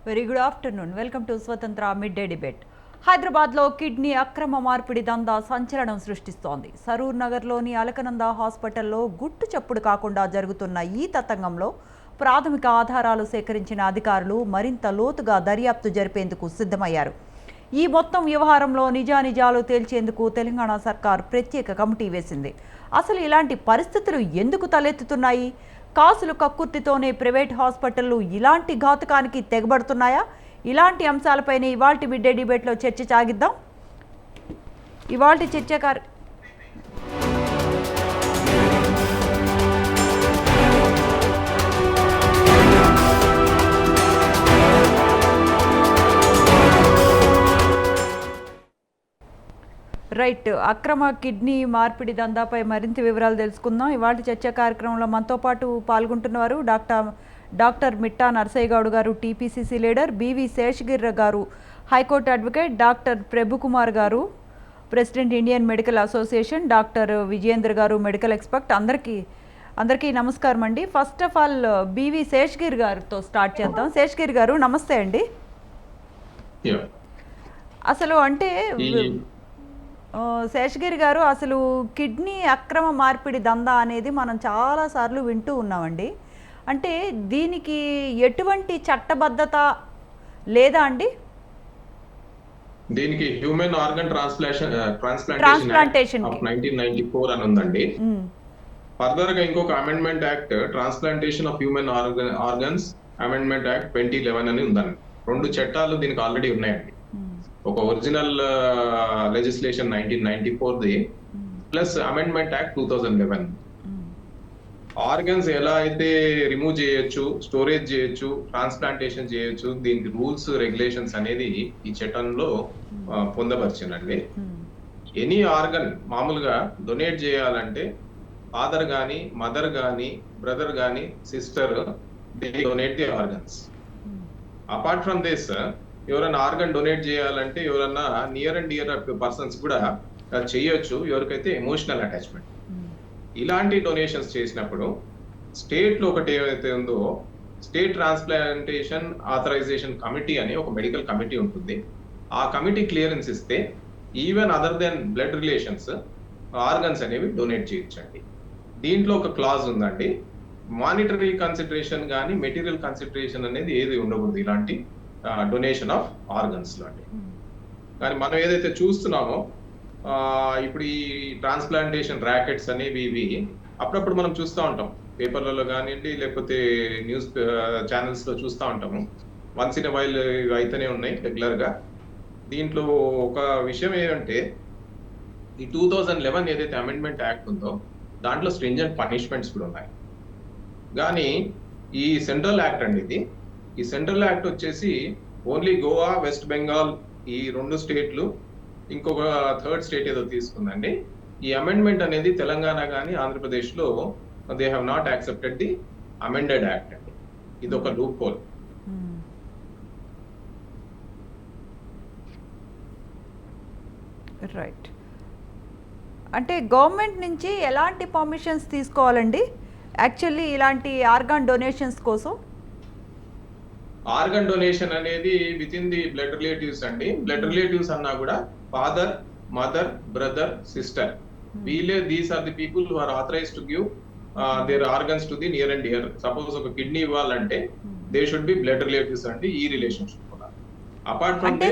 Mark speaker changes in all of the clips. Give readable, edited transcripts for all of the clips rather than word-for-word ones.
Speaker 1: Very good afternoon. Welcome to స్వతంత్ర mid day debate. హైదరాబాద్లో kidney అక్రమ మార్పిడి దందా సంచలనం సృష్టిస్తోంది. సరూర్ నగర్లోని అలకనంద హాస్పిటల్లో గుట్టు చప్పుడు కాకుండా జరుగుతున్న ఈ తతంగంలో ప్రాథమిక ఆధారాలు సేకరించిన అధికారులు మరింత లోతుగా దర్యాప్తు జరిపేందుకు సిద్ధమయ్యారు. ఈ మొత్తం వ్యవహారంలో నిజానిజాలు తేల్చేందుకు తెలంగాణ సర్కార్ ప్రత్యేక కమిటీ వేసింది. అసలు ఇలాంటి పరిస్థితులు ఎందుకు తలెత్తుతున్నాయి? కాసులు కక్కుర్తితోనే ప్రైవేట్ హాస్పిటళ్లు ఇలాంటి ఘాతుకానికి తెగబడుతున్నాయా? ఇలాంటి అంశాలపైన ఇవాల్టి మిడ్ డే డిబేట్లో చర్చ సాగిద్దాం. ఇవాల్టి చర్చ రైట్. అక్రమ కిడ్నీ మార్పిడి దందాపై మరింత వివరాలు తెలుసుకుందాం. ఇవాళ చర్చా కార్యక్రమంలో మనతో పాటు పాల్గొంటున్నవారు డాక్టర్ మిట్టా నరసయ్య గౌడ్ గారు, టీపీసీసీ లీడర్, బివి శేషగిరి గారు, హైకోర్టు అడ్వకేట్, డాక్టర్ ప్రభుకుమార్ గారు, president Indian medical association, doctor Vijayendra గారు, మెడికల్ ఎక్స్పర్ట్. అందరికీ నమస్కారం అండి. First of all BV Seshagiri గారితో స్టార్ట్ చేద్దాం. శేషగిరి గారు నమస్తే అండి. అసలు అంటే శేషగిరి గారు, అసలు కిడ్నీ అక్రమ మార్పిడి దందా అనేది మనం చాలాసార్లు వింటూ ఉన్నామండి. అంటే దీనికి ఎటువంటి చట్టబద్ధత లేదా అండి?
Speaker 2: దీనికి హ్యూమన్ ఆర్గన్ ట్రాన్స్ప్లాంటేషన్ ఆఫ్ 1994 అని ఉందండి. ఫర్దర్ గా ఇంకొక amendment act, transplantation of human organs amendment act 2011 అని ఉందండి. రెండు చట్టాలు దీనికి ఆల్రెడీ ఉన్నాయండి. ఒక ఒరిజినల్ లెజిస్లేషన్ 1994ది ప్లస్ అమెండ్మెంట్ యాక్ట్ 2011. ఆర్గన్స్ ఎలా అయితే రిమూవ్ చేయొచ్చు, స్టోరేజ్ చేయొచ్చు, ట్రాన్స్ప్లాంటేషన్ చేయొచ్చు, దీనికి రూల్స్ రెగ్యులేషన్స్ అనేది ఈ చట్టంలో పొందపరిచిందండి. ఎనీ ఆర్గన్ మామూలుగా డొనేట్ చేయాలంటే ఫాదర్ గానీ, మదర్ గానీ, బ్రదర్ గానీ, sister, they donate the organs. Apart from this, ఎవరైనా ఆర్గన్ డొనేట్ చేయాలంటే ఎవరన్నా నియర్ అండ్ డియర్ పర్సన్స్ కూడా చేయొచ్చు, ఎవరికైతే ఎమోషనల్ అటాచ్మెంట్. ఇలాంటి డొనేషన్స్ చేసినప్పుడు స్టేట్ లో ఒకటి ఏదైతే ఉందో, స్టేట్ ట్రాన్స్ప్లాంటేషన్ ఆథరైజేషన్ కమిటీ అని ఒక మెడికల్ కమిటీ ఉంటుంది. ఆ కమిటీ క్లియరెన్స్ ఇస్తే even other then blood relations organs అనేవి డొనేట్ చేయొచ్చండి. దీంట్లో ఒక క్లాజ్ ఉందండి, మానిటరీ కన్సిడరేషన్ కానీ మెటీరియల్ కన్సిడరేషన్ అనేది ఏది ఉండకూడదు ఇలాంటి డొనేషన్ ఆఫ్ ఆర్గన్స్ లో అండి. కానీ మనం ఏదైతే చూస్తున్నామో ఇప్పుడు ఈ ట్రాన్స్ప్లాంటేషన్ ర్యాకెట్స్ అనేవి ఇవి అప్పుడప్పుడు మనం చూస్తూ ఉంటాం, పేపర్లలో కానివ్వండి లేకపోతే న్యూస్ ఛానల్స్ లో చూస్తూ ఉంటాము. వన్స్ ఇన్ వైల్ అయితేనే ఉన్నాయి రెగ్యులర్ గా. దీంట్లో ఒక విషయం ఏంటంటే, ఈ 2011 ఏదైతే అమెండ్మెంట్ యాక్ట్ ఉందో దాంట్లో స్ట్రింజెంట్ పనిష్మెంట్స్ కూడా ఉన్నాయి. కానీ ఈ సెంట్రల్ యాక్ట్ అండి, ఈ సెంట్రల్ యాక్ట్ వచ్చేసి ఓన్లీ గోవా, వెస్ట్ బెంగాల్, ఈ రెండు స్టేట్లు, ఇంకొక థర్డ్ స్టేట్ ఏదో తీసుకుందండి. ఈ అమెండ్మెంట్ అనేది తెలంగాణ కానీ ఆంధ్రప్రదేశ్ లో they have not accepted the amended act అండి. ఇది ఒక లూప్ హోల్.
Speaker 1: రైట్. అంటే గవర్నమెంట్ నుంచి ఎలాంటి పర్మిషన్స్ తీసుకోవాలండి యాక్చువల్లీ ఇలాంటి ఆర్గాన్ డొనేషన్స్ కోసం?
Speaker 2: ఆర్గన్ డొనేషన్ అనేది within the blood relatives అండి. బ్లడ్ రిలేటివ్స్ అన్నా కూడా ఫాదర్, మదర్, బ్రదర్, సిస్టర్, వీళ్ళే these are the people who are authorized to give their organs to the near and dear. Suppose ఒక kidney ఇవ్వాలంటే they should be blood relatives అండి, ఈ relationship కూడా. Apart from
Speaker 1: అంటే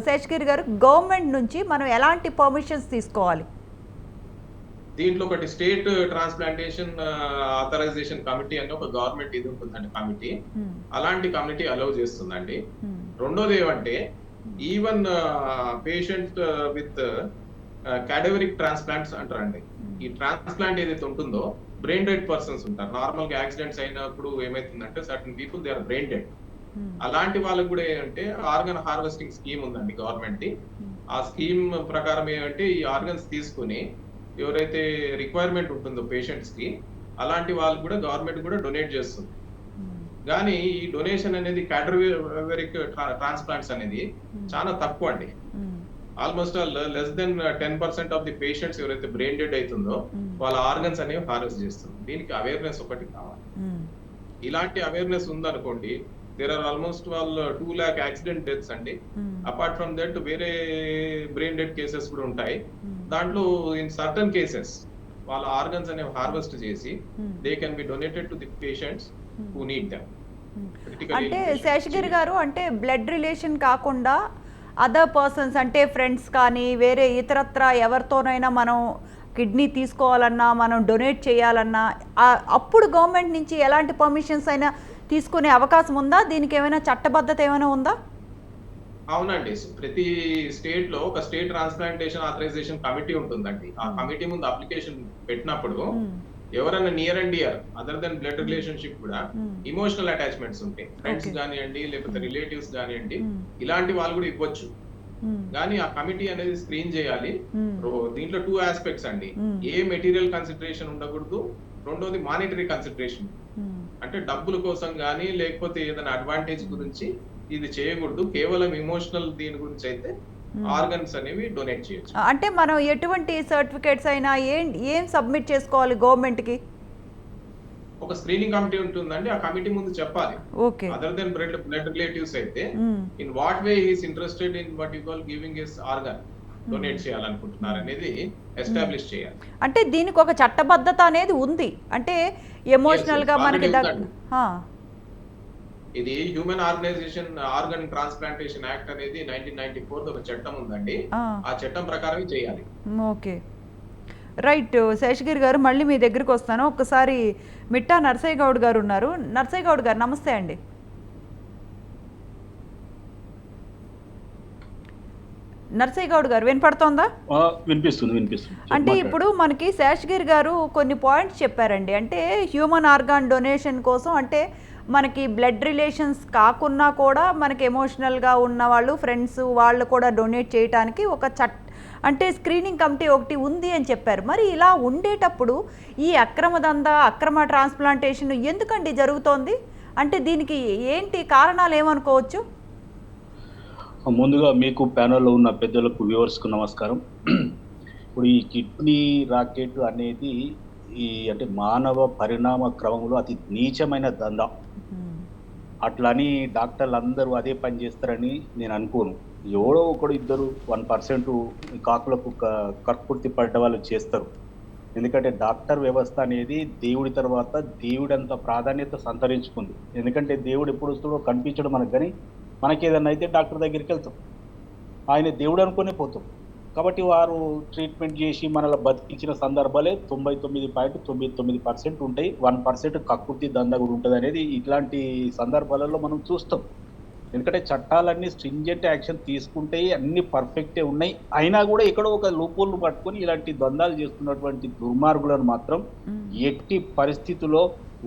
Speaker 1: శేషగిరి గారు గవర్నమెంట్ నుంచి మనం ఎలాంటి పర్మిషన్స్ తీసుకోవాలి?
Speaker 2: దీంట్లో ఒకటి స్టేట్ ట్రాన్స్ప్లాంటేషన్ ఆథరైజేషన్ కమిటీ అని ఒక గవర్నమెంట్ ఇది ఉంటుందండి కమిటీ. అలాంటి కమిటీ అలౌ చేస్తుందండి. రెండోది ఏమంటే, even patient with cadaveric transplants అంటారండి. ఈ ట్రాన్స్ప్లాంట్ ఏదైతే ఉంటుందో, బ్రెయిన్ డెడ్ పర్సన్స్ ఉంటారు. నార్మల్ గా యాక్సిడెంట్స్ అయినప్పుడు ఏమైతుందంటే certain people they are brain dead. అలాంటి వాళ్ళకి కూడా ఏంటంటే ఆర్గన్ హార్వెస్టింగ్ స్కీమ్ ఉందండి గవర్నమెంట్ ది. ఆ స్కీమ్ ప్రకారం ఏమంటే ఈ ఆర్గన్స్ తీసుకుని ఎవరైతే రిక్వైర్మెంట్ ఉంటుందో పేషెంట్స్ కి, అలాంటి వాళ్ళు కూడా గవర్నమెంట్ కూడా డొనేట్ చేస్తుంది. కానీ ఈ డొనేషన్ అనేది క్యాడవరిక్ ట్రాన్స్ప్లాంట్స్ అనేది చాలా తక్కువ అండి. Almost less than 10% of the patients ఎవరైతే బ్రెయిన్ డెడ్ అవుతుందో వాళ్ళ ఆర్గన్స్ అనేవి హార్వెస్ట్ చేస్తుంది. దీనికి అవేర్నెస్ ఒకటి కావాలి. ఇలాంటి అవేర్నెస్ ఉందనుకోండి, there are almost 2 lakh accident deaths అండి. అపార్ట్ ఫ్రమ్ దట్ వేరే బ్రెయిన్ డెడ్ కేసెస్ కూడా ఉంటాయి. దాంట్లో ఇన్ సర్టన్ కేసెస్ వాళ్ళ ఆర్గన్స్ అనేవి హార్వెస్ట్ చేసి they can be donated to the patients who need them.
Speaker 1: అంటే శేషగిరి గారు, అంటే బ్లడ్ రిలేషన్ కాకుండా అదర్ పర్సన్స్, అంటే ఫ్రెండ్స్ కానీ వేరే ఇతరత్ర ఎవరితోనైనా మనం కిడ్నీ తీసుకోవాలన్నా, మనం డొనేట్ చేయాలన్నా అప్పుడు గవర్నమెంట్ నుంచి ఎలాంటి పర్మిషన్స్ అయినా తీసుకునే అవకాశం ఉందా? దీనికి ఏమైనా చట్టబద్ధత ఏమైనా ఉందా?
Speaker 2: అవునండి. ప్రతి స్టేట్ లో ఒక స్టేట్ ట్రాన్స్ప్లాంటేషన్ ఆథరైజేషన్ కమిటీ ఉంటుందండి. ఆ కమిటీ ముందు అప్లికేషన్ పెట్టినప్పుడు ఎవరైనా near and dear other then blood relationship కూడా ఇమోషనల్ అటాచ్మెంట్స్ ఉంటాయి. ఫ్రెండ్స్ కానివ్వండి, లేకపోతే రిలేటివ్స్ కానివ్వండి, ఇలాంటి వాళ్ళు కూడా ఇవ్వచ్చు. కానీ ఆ కమిటీ అనేది స్క్రీన్ చేయాలి. దీంట్లో 2 ఆస్పెక్ట్స్ అండి. ఏ మెటీరియల్ కన్సిడరేషన్ ఉండకూడదు, రెండోది మానిటరీ కన్సిడరేషన్. అంటే డబ్బుల కోసం కానీ లేకపోతే ఏదైనా అడ్వాంటేజ్ గురించి ఇది చేయకూడదు. కేవలం ఇమోషనల్ దీని గురించి అయితే ఆర్గన్స్ అనేవి డొనేట్ చేయొచ్చు.
Speaker 1: అంటే మనం ఎటువంటి సర్టిఫికేట్స్ అయినా ఏం సబ్మిట్ చేసుకోవాలి గవర్నమెంట్ కి?
Speaker 2: ఒక స్క్రీనింగ్ కమిటీ ఉంటుందండి. ఆ కమిటీ ముందు చెప్పాలి.
Speaker 1: Okay.
Speaker 2: Other then blood relatives అయితే in what way he is interested in what you call giving his organ donate చేయాలనుకుంటున్నారు అనేది ఎస్టాబ్లిష్ చేయాలి.
Speaker 1: అంటే దీనికి ఒక చట్టబద్ధత అనేది ఉంది. అంటే ఎమోషనల్ గా మనకి
Speaker 2: ఇది హ్యూమన్ ఆర్గన్ ట్రాన్స్ప్లాంటేషన్ యాక్ట్ అనేది 1994 ఒక చట్టం ఉందండి. ఆ చట్టం ప్రకారం చేయాలి.
Speaker 1: Okay, right. శేషగిరి గారు, మళ్ళీ మీ దగ్గరికి వస్తాను. ఒక్కసారి మిట్టా నర్సయ్య గౌడ్ గారు ఉన్నారు. నర్సయ్య గౌడ్ గారు నమస్తే అండి. నర్సయ్య గౌడ్ గారు వినపడుతోందా?
Speaker 3: వినిపిస్తుంది.
Speaker 1: అంటే ఇప్పుడు మనకి శేషగిరి గారు కొన్ని పాయింట్స్ చెప్పారండి. అంటే హ్యూమన్ ఆర్గాన్ డొనేషన్ కోసం, అంటే మనకి బ్లడ్ రిలేషన్స్ కాకున్నా కూడా మనకి ఎమోషనల్గా ఉన్న వాళ్ళు, ఫ్రెండ్స్ వాళ్ళు కూడా డొనేట్ చేయడానికి ఒక అంటే స్క్రీనింగ్ కమిటీ ఒకటి ఉంది అని చెప్పారు. మరి ఇలా ఉండేటప్పుడు ఈ అక్రమ ట్రాన్స్ప్లాంటేషన్ ఎందుకండి జరుగుతోంది? అంటే దీనికి ఏంటి కారణాలు ఏమనుకోవచ్చు?
Speaker 3: ముందుగా మీకు ప్యానెల్లో ఉన్న పెద్దలకు, వ్యూవర్స్కు నమస్కారం. ఇప్పుడు ఈ కిడ్నీ రాకెట్ అనేది అంటే మానవ పరిణామ క్రమంలో అతి నీచమైన దందా. అట్లని డాక్టర్లు అందరూ అదే పని చేస్తారని నేను అనుకోను. ఎవడో ఒకడు ఇద్దరు 1% కాకులకు కర్కుర్తి పడ్డ వాళ్ళు చేస్తారు. ఎందుకంటే డాక్టర్ వ్యవస్థ అనేది దేవుడి తర్వాత దేవుడంత ప్రాధాన్యత సంతరించుకుంది. ఎందుకంటే దేవుడు ఎప్పుడు వస్తాడో కనిపించడం మనకు, కానీ మనకి ఏదన్నా అయితే డాక్టర్ దగ్గరికి వెళ్తాం, ఆయన దేవుడు అనుకునే పోతాం. కాబట్టి వారు ట్రీట్మెంట్ చేసి మనల్ని బతికించిన సందర్భాలే 99.99% ఉంటాయి. 1% కక్కుర్తి దందా కూడా ఉంటుంది అనేది ఇట్లాంటి సందర్భాలలో మనం చూస్తాం. ఎందుకంటే చట్టాలన్నీ స్ట్రింజెంట్ యాక్షన్ తీసుకుంటే అన్ని పర్ఫెక్టే ఉన్నాయి. అయినా కూడా ఎక్కడో ఒక లూపోల్ను పట్టుకొని ఇలాంటి దందాలు చేస్తున్నటువంటి దుర్మార్గులను మాత్రం ఎట్టి పరిస్థితుల్లో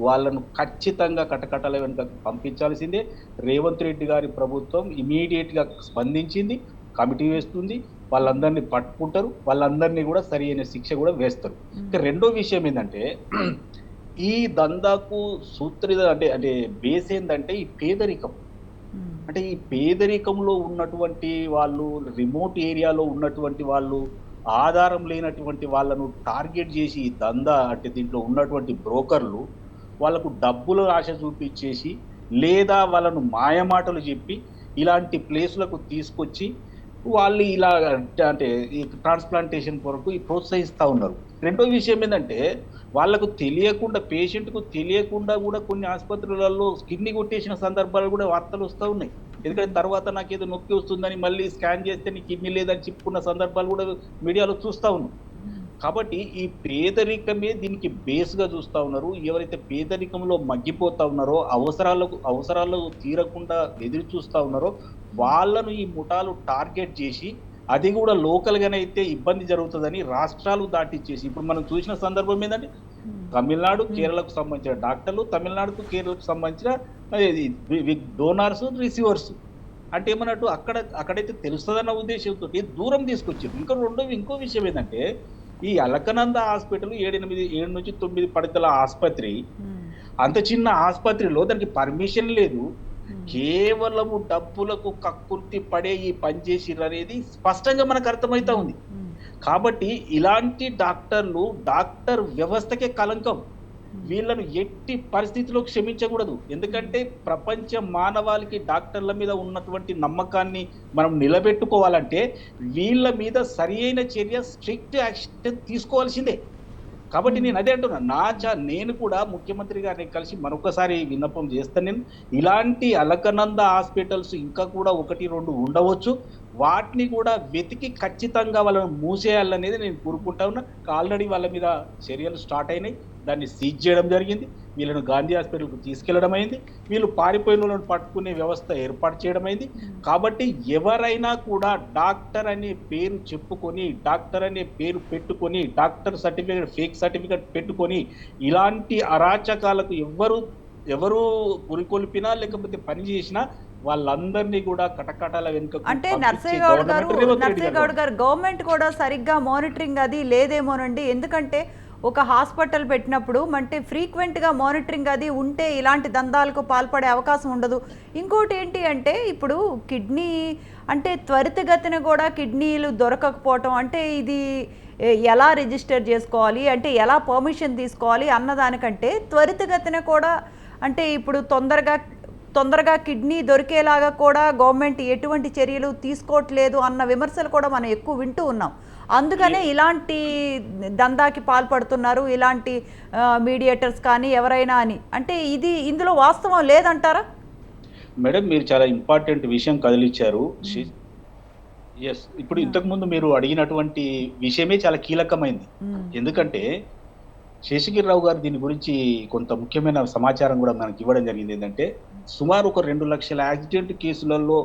Speaker 3: వాళ్ళను ఖచ్చితంగా కటకటాల వెనుక పంపించాల్సిందే. రేవంత్ రెడ్డి గారి ప్రభుత్వం ఇమీడియట్గా స్పందించింది, కమిటీ వేస్తుంది, వాళ్ళందరినీ పట్టుకుంటారు, వాళ్ళందరినీ కూడా సరి అయిన శిక్ష కూడా వేస్తారు. ఇంకా రెండో విషయం ఏంటంటే, ఈ దందాకు అంటే బేస్ ఏంటంటే ఈ పేదరికం. అంటే ఈ పేదరికంలో ఉన్నటువంటి వాళ్ళు, రిమోట్ ఏరియాలో ఉన్నటువంటి వాళ్ళు, ఆధారం లేనటువంటి వాళ్ళను టార్గెట్ చేసి దందా, అంటే దీంట్లో ఉన్నటువంటి బ్రోకర్లు వాళ్ళకు డబ్బులు ఆశ చూపించేసి లేదా వాళ్ళను మాయమాటలు చెప్పి ఇలాంటి ప్లేస్లకు తీసుకొచ్చి వాళ్ళు ఇలా అంటే ఈ ట్రాన్స్ప్లాంటేషన్ కొరకు ప్రోత్సహిస్తూ ఉన్నారు. రెండో విషయం ఏంటంటే, వాళ్ళకు తెలియకుండా, పేషెంట్కు తెలియకుండా కూడా కొన్ని ఆసుపత్రులలో కిడ్నీ కొట్టేసిన సందర్భాలు కూడా వార్తలు వస్తూ ఉన్నాయి. ఎందుకంటే తర్వాత నాకు ఏదో నొప్పి వస్తుందని మళ్ళీ స్కాన్ చేస్తే నీ కిడ్నీ లేదని చెప్పుకున్న సందర్భాలు కూడా మీడియాలో చూస్తూ ఉన్నాం. కాబట్టి ఈ పేదరికమే దీనికి బేస్గా చూస్తూ ఉన్నారు. ఎవరైతే పేదరికంలో మగ్గిపోతూ ఉన్నారో, అవసరాలు తీరకుండా ఎదురు చూస్తూ ఉన్నారో వాళ్ళను ఈ ముఠాలు టార్గెట్ చేసి, అది కూడా లోకల్గానే అయితే ఇబ్బంది జరుగుతుందని రాష్ట్రాలు దాటిచ్చేసి, ఇప్పుడు మనం చూసిన సందర్భం ఏంటంటే తమిళనాడు, కేరళకు సంబంధించిన డాక్టర్లు, తమిళనాడుకు కేరళకు సంబంధించిన డోనార్స్, రిసీవర్స్ అంటే ఏమన్నట్టు అక్కడైతే తెలుస్తుందన్న ఉద్దేశంతో దూరం తీసుకొచ్చారు. ఇంకో విషయం ఏంటంటే, ఈ అలకనంద హాస్పిటల్ 7 నుంచి 9 పడకల ఆసుపత్రి, అంత చిన్న ఆసుపత్రిలో దానికి పర్మిషన్ లేదు. కేవలము డబ్బులకు కక్కుర్తి పడే ఈ పని చేసిర్రు అనేది స్పష్టంగా మనకు అర్థమవుతా ఉంది. కాబట్టి ఇలాంటి డాక్టర్లు డాక్టర్ వ్యవస్థకే కలంకం. వీళ్ళను ఎట్టి పరిస్థితిలో క్షమించకూడదు. ఎందుకంటే ప్రపంచ మానవాళికి డాక్టర్ల మీద ఉన్నటువంటి నమ్మకాన్ని మనం నిలబెట్టుకోవాలంటే వీళ్ళ మీద సరియైన చర్య, స్ట్రిక్ట్ యాక్షన్ తీసుకోవాల్సిందే. కాబట్టి నేను అదే అంటున్నా, నేను కూడా ముఖ్యమంత్రి గారిని కలిసి మరొకసారి విన్నపం చేస్తాను. నేను ఇలాంటి అలకనంద హాస్పిటల్స్ ఇంకా కూడా 1-2 ఉండవచ్చు. వాటిని కూడా వెతికి ఖచ్చితంగా వాళ్ళని మూసేయాలనేది నేను కోరుకుంటా ఉన్నా. ఆల్రెడీ వాళ్ళ మీద చర్యలు స్టార్ట్ అయినాయి. దాన్ని సీజ్ చేయడం జరిగింది. వీళ్ళను గాంధీ హాస్పిటల్కు తీసుకెళ్లడం అయింది. వీళ్ళు పారిపోయిన వాళ్ళని పట్టుకునే వ్యవస్థ ఏర్పాటు చేయడం అయింది. కాబట్టి ఎవరైనా కూడా డాక్టర్ అనే పేరు చెప్పుకొని, డాక్టర్ అనే పేరు పెట్టుకొని, డాక్టర్ సర్టిఫికేట్, ఫేక్ సర్టిఫికేట్ పెట్టుకొని ఇలాంటి అరాచకాలకు ఎవరు పురికొల్పినా లేకపోతే పని చేసినా వాళ్ళందరినీ కూడా కటకటాల వెనుక
Speaker 1: అంటే నర్సయ్య గౌడ్ గారు గవర్నమెంట్ కూడా సరిగ్గా మానిటరింగ్ అది లేదేమోనండి. ఎందుకంటే ఒక హాస్పిటల్ పెట్టినప్పుడు అంటే ఫ్రీక్వెంట్గా మానిటరింగ్ అది ఉంటే ఇలాంటి దందాలకు పాల్పడే అవకాశం ఉండదు. ఇంకోటి ఏంటి అంటే ఇప్పుడు కిడ్నీ అంటే త్వరితగతిన కూడా కిడ్నీలు దొరకకపోవటం అంటే ఇది ఎలా రిజిస్టర్ చేసుకోవాలి అంటే ఎలా పర్మిషన్ తీసుకోవాలి అన్నదానికంటే త్వరితగతిన కూడా అంటే ఇప్పుడు తొందరగా కిడ్నీ దొరికేలాగా కూడా గవర్నమెంట్ ఎటువంటి చర్యలు తీసుకోవట్లేదు అన్న విమర్శలు కూడా మనం ఎక్కువ వింటూ ఉన్నాం. అందుకనే ఇలాంటి దందాకి పాల్పడుతున్నారు ఇలాంటి మీడియేటర్స్ కానీ ఎవరైనా అని. అంటే ఇందులో వాస్తవం లేదంటారా?
Speaker 3: మేడం, మీరు చాలా ఇంపార్టెంట్ విషయం కదిలిచ్చారు. ఎస్, ఇప్పుడు ఇంతకుముందు మీరు అడిగినటువంటి విషయమే చాలా కీలకమైంది. ఎందుకంటే శేషగిరిరావు గారు దీని గురించి కొంత ముఖ్యమైన సమాచారం కూడా మనకి ఇవ్వడం జరిగింది. ఏంటంటే సుమారు ఒక 2 లక్షల యాక్సిడెంట్ కేసులలో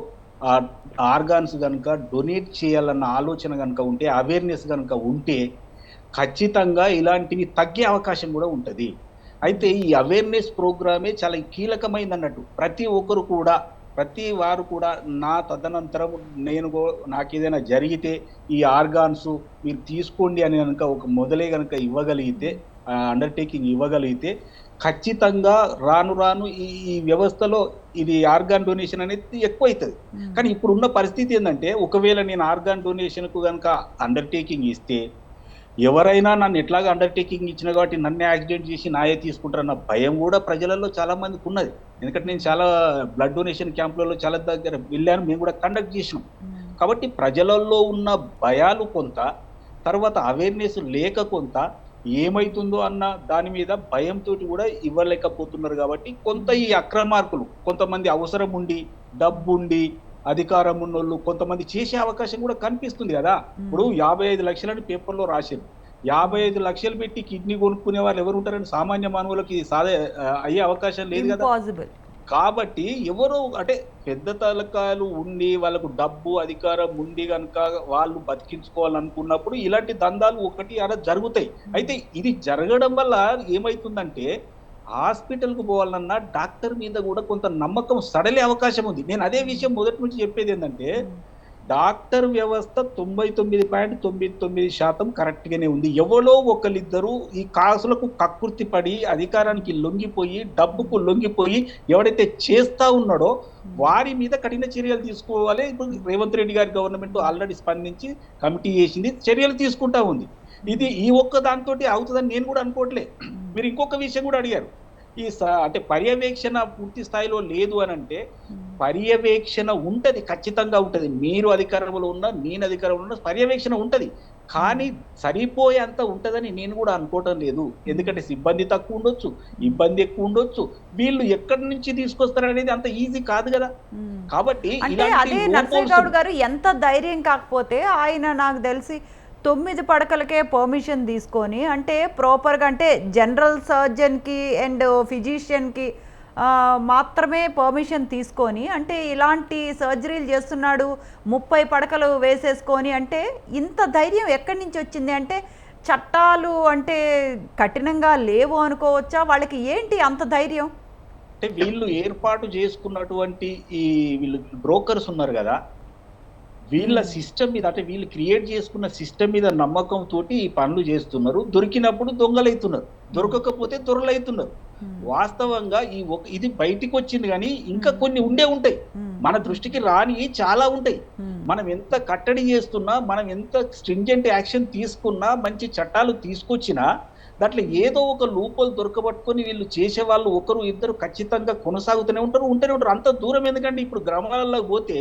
Speaker 3: ఆర్గాన్స్ కనుక డొనేట్ చేయాలన్న ఆలోచన కనుక ఉంటే, అవేర్నెస్ కనుక ఉంటే ఖచ్చితంగా ఇలాంటివి తగ్గే అవకాశం కూడా ఉంటుంది. అయితే ఈ అవేర్నెస్ ప్రోగ్రామే చాలా కీలకమైంది అన్నట్టు. ప్రతి వారు కూడా నా తదనంతరం నాకు ఏదైనా జరిగితే ఈ ఆర్గాన్స్ మీరు తీసుకోండి అని కనుక ఒక మొదలే కనుక ఇవ్వగలిగితే, అండర్టేకింగ్ ఇవ్వగలిగితే ఖచ్చితంగా రాను ఈ వ్యవస్థలో ఇది ఆర్గాన్ డొనేషన్ అనేది ఎక్కువ అవుతుంది. కానీ ఇప్పుడున్న పరిస్థితి ఏంటంటే, ఒకవేళ నేను ఆర్గాన్ డొనేషన్కు కనుక అండర్టేకింగ్ ఇస్తే ఎవరైనా నన్ను ఎట్లాగా అండర్టేకింగ్ ఇచ్చిన కాబట్టి నన్ను యాక్సిడెంట్ చేసి నాయే తీసుకుంటారన్న భయం కూడా ప్రజలలో చాలా మందికి ఉన్నది. ఎందుకంటే నేను చాలా బ్లడ్ డొనేషన్ క్యాంపులలో చాలా దగ్గర వెళ్ళాను, మేము కూడా కండక్ట్ చేసినాం. కాబట్టి ప్రజలలో ఉన్న భయాలు కొంత, తర్వాత అవేర్నెస్ లేక కొంత, ఏమైతుందో అన్న దాని మీద భయంతో కూడా ఇవ్వలేకపోతున్నారు. కాబట్టి కొంత ఈ అక్రమార్కులు, కొంతమంది అవసరం ఉండి డబ్బుండి అధికారం ఉన్నోళ్ళు కొంతమంది చేసే అవకాశం కూడా కనిపిస్తుంది కదా. ఇప్పుడు 55 లక్షలని పేపర్లో రాశారు. 55 లక్షలు పెట్టి కిడ్నీ కొనుక్కునే వాళ్ళు ఎవరు ఉంటారని సామాన్య మానవులకి అయ్యే అవకాశం లేదు కదా. కాబట్టి ఎవరో అంటే పెద్ద తలకాయలు ఉండి వాళ్ళకు డబ్బు అధికారం ఉండి కనుక వాళ్ళు బతికించుకోవాలనుకున్నప్పుడు ఇలాంటి దందాలు ఒకటి అలా జరుగుతాయి. అయితే ఇది జరగడం వల్ల ఏమైతుందంటే హాస్పిటల్కు పోవాలన్నా డాక్టర్ మీద కూడా కొంత నమ్మకం సడలే అవకాశం ఉంది. నేను అదే విషయం మొదటి నుంచి చెప్పేది ఏంటంటే, డాక్టర్ వ్యవస్థ 99.99% కరెక్ట్గానే ఉంది. ఎవరో ఒకరిద్దరు ఈ కాసులకు కక్కుర్తి పడి అధికారానికి లొంగిపోయి డబ్బుకు లొంగిపోయి ఎవడైతే చేస్తా ఉన్నాడో వారి మీద కఠిన చర్యలు తీసుకోవాలి. ఇప్పుడు రేవంత్ రెడ్డి గారి గవర్నమెంట్ ఆల్రెడీ స్పందించి కమిటీ చేసింది, చర్యలు తీసుకుంటా ఉంది. ఇది ఈ ఒక్క దాంతో అవుతుందని నేను కూడా అనుకోవట్లే. మీరు ఇంకొక విషయం కూడా అడిగారు, అంటే పర్యవేక్షణ పూర్తి స్థాయిలో లేదు అని అంటే, పర్యవేక్షణ ఉంటది, ఖచ్చితంగా ఉంటది. మీరు అధికారంలో ఉన్నా నేను అధికారంలో ఉన్నా పర్యవేక్షణ ఉంటది. కానీ సరిపోయేంత ఉంటదని నేను కూడా అనుకోవటం లేదు. ఎందుకంటే సిబ్బంది తక్కువ ఉండొచ్చు, ఇబ్బంది ఎక్కువ ఉండొచ్చు, వీళ్ళు ఎక్కడి నుంచి తీసుకొస్తారనేది అంత ఈజీ కాదు కదా. కాబట్టి
Speaker 1: అదే నర్సయ్య గౌడ్ గారు ఎంత ధైర్యం కాకపోతే ఆయన నాకు తెలిసి 9 పడకలకే పర్మిషన్ తీసుకొని అంటే ప్రాపర్గా అంటే జనరల్ సర్జన్కి అండ్ ఫిజిషియన్కి మాత్రమే పర్మిషన్ తీసుకొని అంటే ఇలాంటి సర్జరీలు చేస్తున్నాడు 30 పడకలు వేసేసుకొని అంటే ఇంత ధైర్యం ఎక్కడి నుంచి వచ్చింది? అంటే చట్టాలు అంటే కఠినంగా లేవు అనుకోవచ్చా? వాళ్ళకి ఏంటి అంత ధైర్యం?
Speaker 3: అంటే వీళ్ళు ఏర్పాటు చేసుకున్నటువంటి వీళ్ళు బ్రోకర్స్ ఉన్నారు కదా, వీళ్ళ సిస్టమ్ మీద అంటే వీళ్ళు క్రియేట్ చేసుకున్న సిస్టమ్ మీద నమ్మకం తోటి ఈ పనులు చేస్తున్నారు. దొరికినప్పుడు దొంగలైతున్నారు, దొరకకపోతే దొరలైతున్నారు. వాస్తవంగా ఇది బయటికి వచ్చింది కానీ ఇంకా కొన్ని ఉంటాయి, మన దృష్టికి రాని చాలా ఉంటాయి. మనం ఎంత కట్టడి చేస్తున్నా, మనం ఎంత స్ట్రింజెంట్ యాక్షన్ తీసుకున్నా, మంచి చట్టాలు తీసుకొచ్చినా దాంట్లో ఏదో ఒక లూపోలు దొరకబట్టుకొని వీళ్ళు చేసే వాళ్ళు ఒకరు ఇద్దరు ఖచ్చితంగా కొనసాగుతూనే ఉంటారు. అంత దూరం ఎందుకంటే ఇప్పుడు గ్రామాలలో పోతే